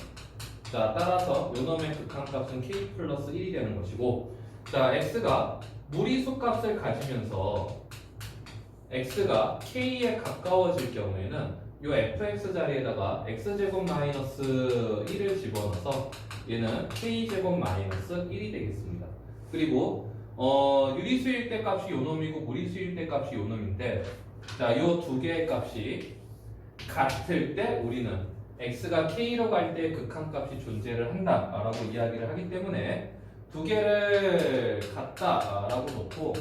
자, 따라서 요놈의 극한값은 k 플러스 1이 되는 것이고 자, x가 무리수 값을 가지면서 x가 k에 가까워질 경우에는 요 fx 자리에다가 x제곱 마이너스 1을 집어넣어서 얘는 k제곱 마이너스 1이 되겠습니다. 그리고 유리수일 때 값이 요 놈이고 무리수일 때 값이 요 놈인데 자, 요 두 개의 값이 같을 때 우리는 x가 k로 갈 때 극한값이 존재를 한다라고 이야기를 하기 때문에 두 개를 같다라고 놓고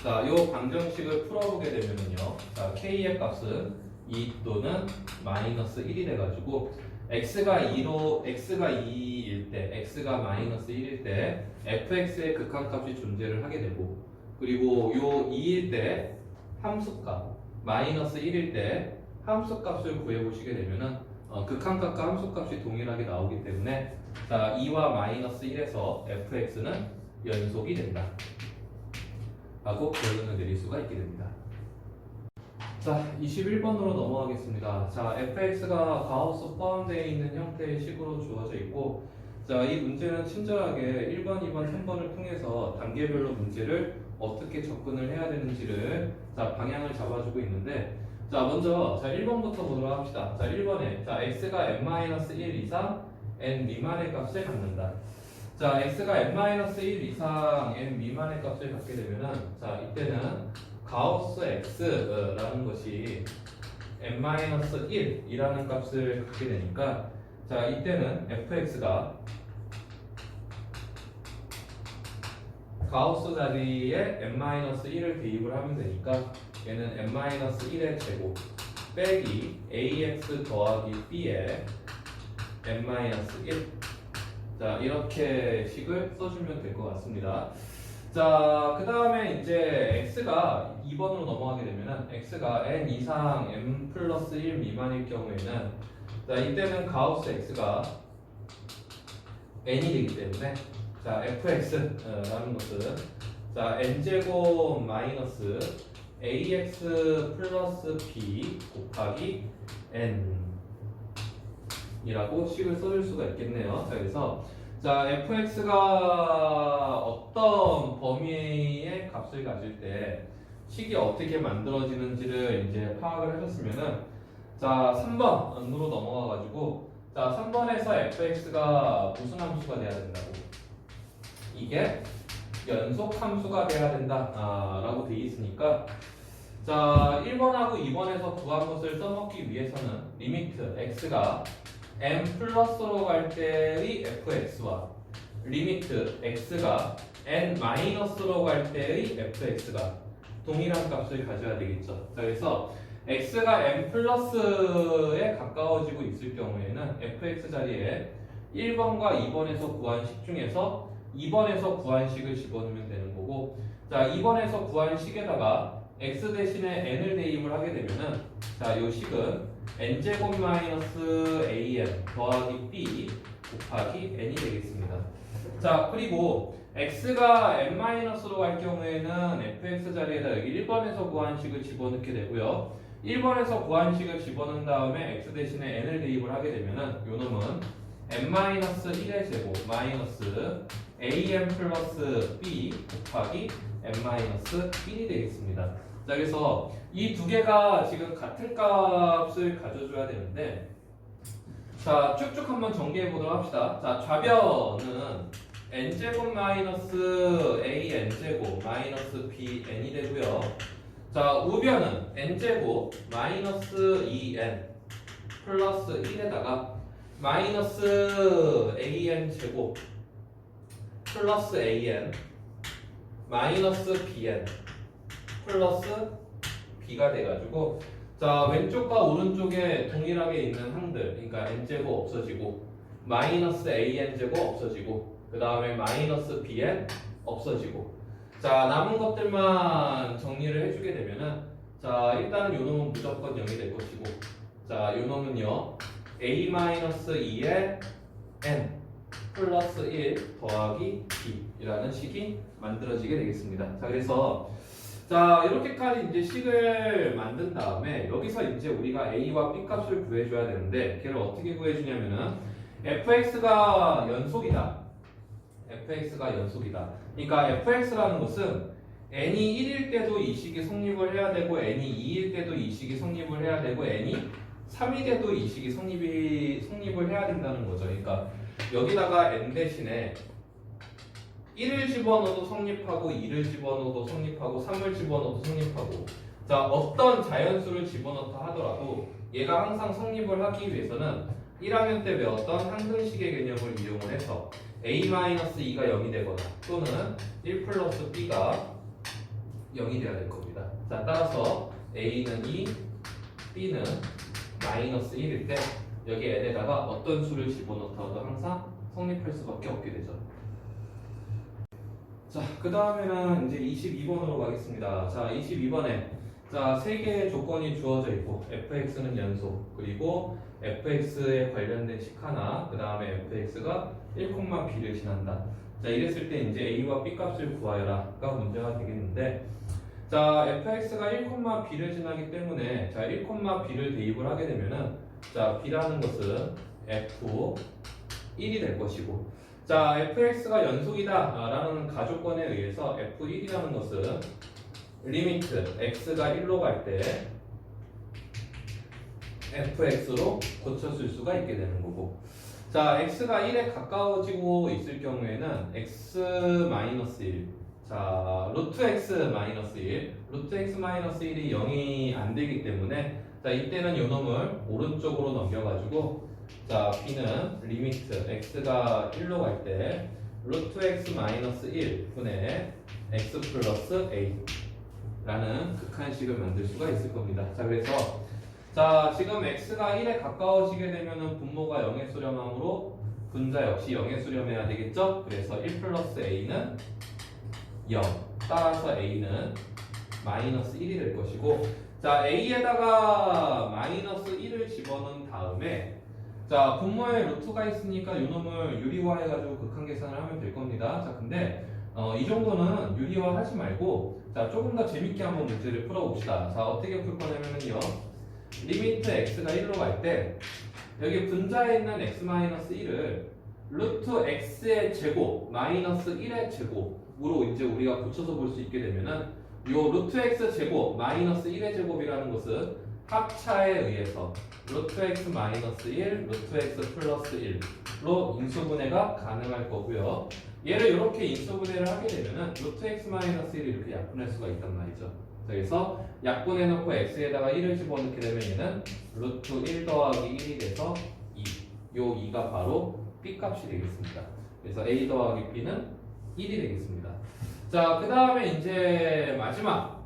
자, 요 방정식을 풀어보게 되면은요. 자, k의 값은 2 또는 마이너스 1이 돼가지고 x가 2일 때, x가 마이너스 1일 때 fx의 극한값이 존재를 하게 되고 그리고 요 2일 때 함수값, 마이너스 1일 때 함수값을 구해보시게 되면은 극한값과 함수값이 동일하게 나오기 때문에 자, 2와 마이너스 1에서 fx는 연속이 된다. 라고 결론을 내릴 수가 있게 됩니다. 자, 21번으로 넘어가겠습니다. 자, fx가 가우스 포함되어 있는 형태의 식으로 주어져 있고 자, 이 문제는 친절하게 1번, 2번, 3번을 통해서 단계별로 문제를 어떻게 접근을 해야 되는지를 자, 방향을 잡아주고 있는데 자, 먼저 자, 1번부터 보도록 합시다. 자, 1번에 자, x가 n-1 이상 n 미만의 값을 갖는다. 자, x가 n-1 이상 n 미만의 값을 갖게 되면은 자, 이때는 가우스 x라는 것이 n-1이라는 값을 갖게 되니까 자, 이때는 fx가 가우스 자리에 n-1을 대입을 하면 되니까 얘는 n-1의 제곱 빼기 ax 더하기 b의 n-1 자, 이렇게 식을 써주면 될 것 같습니다. 자, 그 다음에 이제 x가 2번으로 넘어가게 되면은 x가 n 이상 n 플러스 1 미만일 경우에는 자, 이때는 가우스 x가 n이 되기 때문에 자 fx라는 것은 자 n제곱 마이너스 ax 플러스 b 곱하기 n 이라고 식을 써줄 수가 있겠네요. 자 그래서 자 fx가 어떤 범위의 값을 가질 때 식이 어떻게 만들어지는지를 이제 파악을 하셨으면은 자 3번으로 넘어가 가지고 자 3번에서 fx가 무슨 함수가 돼야 된다고 이게 연속 함수가 돼야 된다 라고 되어 있으니까 자 1번하고 2번에서 구한 것을 써먹기 위해서는 리미트 x가 m 플러스로 갈 때의 fx와 리미트 x가 n 마이너스로 갈 때의 fx가 동일한 값을 가져야 되겠죠. 자, 그래서 x가 m 플러스에 가까워지고 있을 경우에는 fx 자리에 1번과 2번에서 구한 식 중에서 2번에서 구한 식을 집어넣으면 되는 거고 자 2번에서 구한 식에다가 x 대신에 n을 대입을 하게 되면은 자 요 식은 n제곱 마이너스 an 더하기 b 곱하기 n이 되겠습니다. 자 그리고 x가 n 마이너스로 갈 경우에는 fx 자리에다 여기 1번에서 구한 식을 집어넣게 되고요. 1번에서 구한 식을 집어넣은 다음에 x 대신에 n을 대입을 하게 되면은 요 놈은 n-1의 제곱 마이너스 an 플러스 b 곱하기 n-1이 되겠습니다. 자 그래서 이 두 개가 지금 같은 값을 가져줘야 되는데 자 쭉쭉 한번 정리해 보도록 합시다. 자 좌변은 n제곱 마이너스 an제곱 마이너스 bn이 되고요. 자 우변은 n제곱 마이너스 2n 플러스 1에다가 마이너스 an제곱 플러스 an 마이너스 bn 플러스 b가 돼가지고 자 왼쪽과 오른쪽에 동일하게 있는 항들 그러니까 n제곱 없어지고 마이너스 an제곱 없어지고 그 다음에 마이너스 bn 없어지고 자 남은 것들만 정리를 해주게 되면은 자 일단은 요 놈은 무조건 0이 될 것이고 자 요 놈은요 a-2의 n 플러스 1 더하기 b이라는 식이 만들어지게 되겠습니다. 자 그래서 자 이렇게까지 이제 식을 만든 다음에 여기서 이제 우리가 a와 b 값을 구해줘야 되는데 걔를 어떻게 구해주냐면은 fx가 연속이다. fx가 연속이다. 그러니까 fx라는 것은 n이 1일 때도 이 식이 성립을 해야 되고 n이 2일 때도 이 식이 성립을 해야 되고 n이 3일 때도 이 식이 성립을 해야 된다는 거죠. 그러니까 여기다가 n 대신에 1을 집어넣어도 성립하고 2를 집어넣어도 성립하고 3을 집어넣어도 성립하고 자 어떤 자연수를 집어넣다 하더라도 얘가 항상 성립을 하기 위해서는 1학년 때 배웠던 항등식의 개념을 이용을 해서 a-2가 0이 되거나 또는 1 플러스 b가 0이 되어야 될 겁니다. 자 따라서 a는 2, b는 마이너스 1일 때 여기 n에다가 어떤 수를 집어넣더라도 항상 성립할 수밖에 없게 되죠. 자, 그 다음에는 이제 22번으로 가겠습니다. 자, 22번에 자, 세 개의 조건이 주어져 있고 fx는 연속 그리고 fx에 관련된 식 하나 그 다음에 fx가 1,b를 지난다. 자, 이랬을 때 이제 a와 b 값을 구하여라가 문제가 되겠는데 자, fx가 1,b를 지나기 때문에 자, 1,b를 대입을 하게 되면은 자, b라는 것은 f1이 될 것이고 자, fx가 연속이다 라는 가조건에 의해서 f1이라는 것은 리미트 x가 1로 갈 때 fx로 고쳐줄 수가 있게 되는 거고 자, x가 1에 가까워지고 있을 경우에는 x-1 자, 루트 x-1 루트 x-1이 0이 안 되기 때문에 자, 이때는 요 놈을 오른쪽으로 넘겨가지고 자, b는 리미트 x가 1로 갈 때 루트 x-1 분의 x 플러스 a 라는 극한식을 만들 수가 있을 겁니다. 자, 그래서 자, 지금 x가 1에 가까워지게 되면은 분모가 0에 수렴하므로 분자 역시 0에 수렴해야 되겠죠? 그래서 1 플러스 a는 0 따라서 a는 마이너스 1이 될 것이고 자, a에다가 마이너스 1을 집어넣은 다음에 자, 분모에 루트가 있으니까 이 놈을 유리화해가지고 극한 계산을 하면 될 겁니다. 자, 근데 이 정도는 유리화 하지 말고 자, 조금 더 재밌게 한번 문제를 풀어봅시다. 자, 어떻게 풀 거냐면요. 리미트 x가 1로 갈 때 여기 분자에 있는 x-1을 루트 x의 제곱 마이너스 1의 제곱으로 이제 우리가 붙여서 볼 수 있게 되면은 요 루트 x 제곱 마이너스 1의 제곱이라는 것은 합차에 의해서 루트 x 마이너스 1, 루트 x 플러스 1로 인수분해가 가능할 거고요. 얘를 이렇게 인수분해를 하게 되면은 루트 x 마이너스 1을 이렇게 약분할 수가 있단 말이죠. 그래서 약분해놓고 x에다가 1을 집어넣게 되면 얘는 루트 1 더하기 1이 돼서 2. 요 2가 바로 b 값이 되겠습니다. 그래서 a 더하기 b는 1이 되겠습니다. 자, 그 다음에 이제 마지막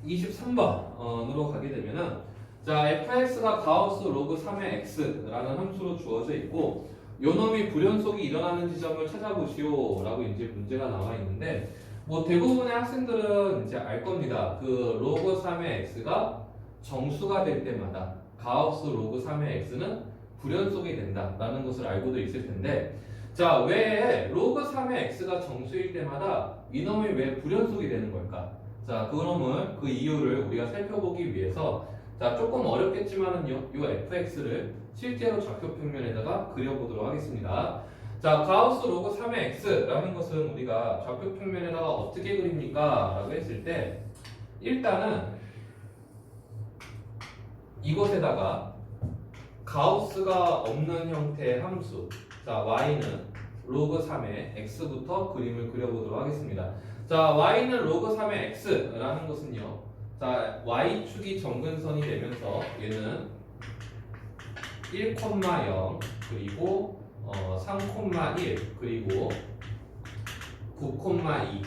23번으로 가게 되면은 자, fx가 가우스 로그 3의 x라는 함수로 주어져 있고 요 놈이 불연속이 일어나는 지점을 찾아보시오 라고 이제 문제가 나와 있는데 뭐 대부분의 학생들은 이제 알 겁니다. 그 로그 3의 x가 정수가 될 때마다 가우스 로그 3의 x는 불연속이 된다라는 것을 알고도 있을 텐데 자, 왜 로그 3의 x가 정수일 때마다 이놈이 왜 불연속이 되는 걸까? 자, 그놈을 그 이유를 우리가 살펴보기 위해서 자, 조금 어렵겠지만은 요 fx를 실제로 좌표 평면에다가 그려보도록 하겠습니다. 자, 가우스 로그 3의 x라는 것은 우리가 좌표 평면에다가 어떻게 그립니까? 라고 했을 때 일단은 이곳에다가 가우스가 없는 형태의 함수 자, y는 로그 3의 x부터 그림을 그려보도록 하겠습니다. 자, y는 로그 3의 x라는 것은요. 자, y축이 정근선이 되면서 얘는 1,0 그리고 3,1 그리고 9,2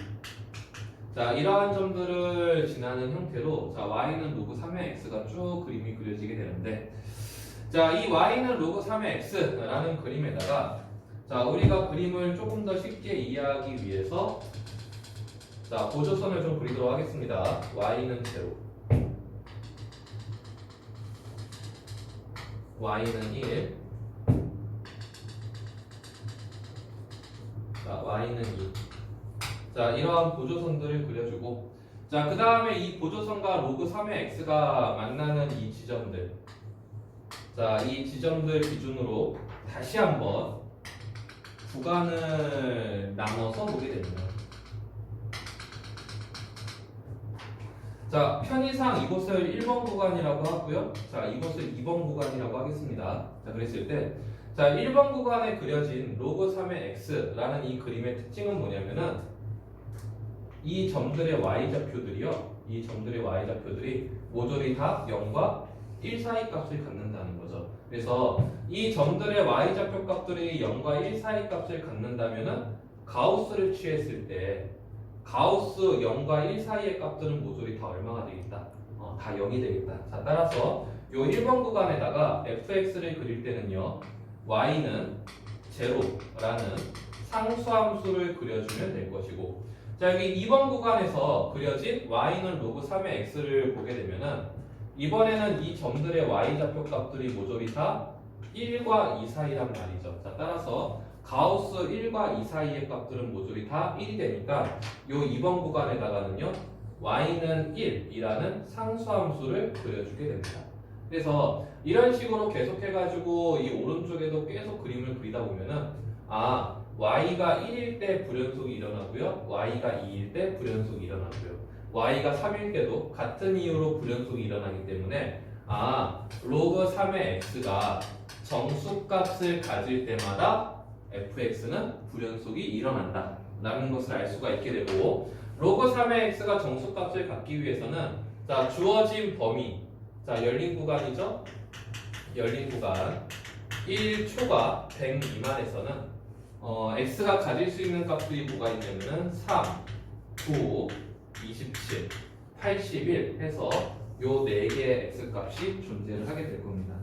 자, 이러한 점들을 지나는 형태로 자, y는 로그 3의 x가 쭉 그림이 그려지게 되는데 자, 이 y는 로그 3의 x라는 그림에다가 자, 우리가 그림을 조금 더 쉽게 이해하기 위해서 자, 보조선을 좀 그리도록 하겠습니다. y는 제로 y는 1 자, y는 2 자, 이러한 보조선들을 그려주고 자, 그 다음에 이 보조선과 로그 3의 x가 만나는 이 지점들 자, 이 지점들 기준으로 다시 한번 구간을 나눠서 보게 됩니다. 자, 편의상 이곳을 1번 구간이라고 하고요. 자, 이곳을 2번 구간이라고 하겠습니다. 자, 그랬을 때 자, 1번 구간에 그려진 로그 3의 x라는 이 그림의 특징은 뭐냐면은 이 점들의 y좌표들이요. 이 점들의 y좌표들이 모조리 다 0과 1 사이 값을 갖는다는 거죠. 그래서 이 점들의 y좌표 값들이 0과 1 사이 값을 갖는다면은 가우스를 취했을 때 가우스 0과 1 사이의 값들은 모조리 다 얼마가 되겠다? 다 0이 되겠다. 자, 따라서 요 1번 구간에다가 fx를 그릴 때는요. y는 제로라는 상수함수를 그려주면 될 것이고 자, 여기 2번 구간에서 그려진 y는 로그 3의 x를 보게 되면은 이번에는 이 점들의 y좌표 값들이 모조리 다 1과 2 사이란 말이죠. 자, 따라서 가우스 1과 2 사이의 값들은 모조리 다 1이 되니까 요 2번 구간에다가는요 y는 1이라는 상수함수를 그려주게 됩니다. 그래서 이런 식으로 계속해가지고 이 오른쪽에도 계속 그림을 그리다 보면은 y가 1일 때 불연속이 일어나고요 y가 2일 때 불연속이 일어나고요 y가 3일 때도 같은 이유로 불연속이 일어나기 때문에 로그 3의 x가 정수값을 가질 때마다 fx는 불연속이 일어난다 라는 것을 알 수가 있게 되고 로그 3의 x가 정수값을 갖기 위해서는 자, 주어진 범위 자, 열린 구간이죠. 열린 구간 1초가 100 미만에서는 x가 가질 수 있는 값들이 뭐가 있냐면은 3, 9, 27, 81 해서 요 4개의 x 값이 존재를 하게 될 겁니다.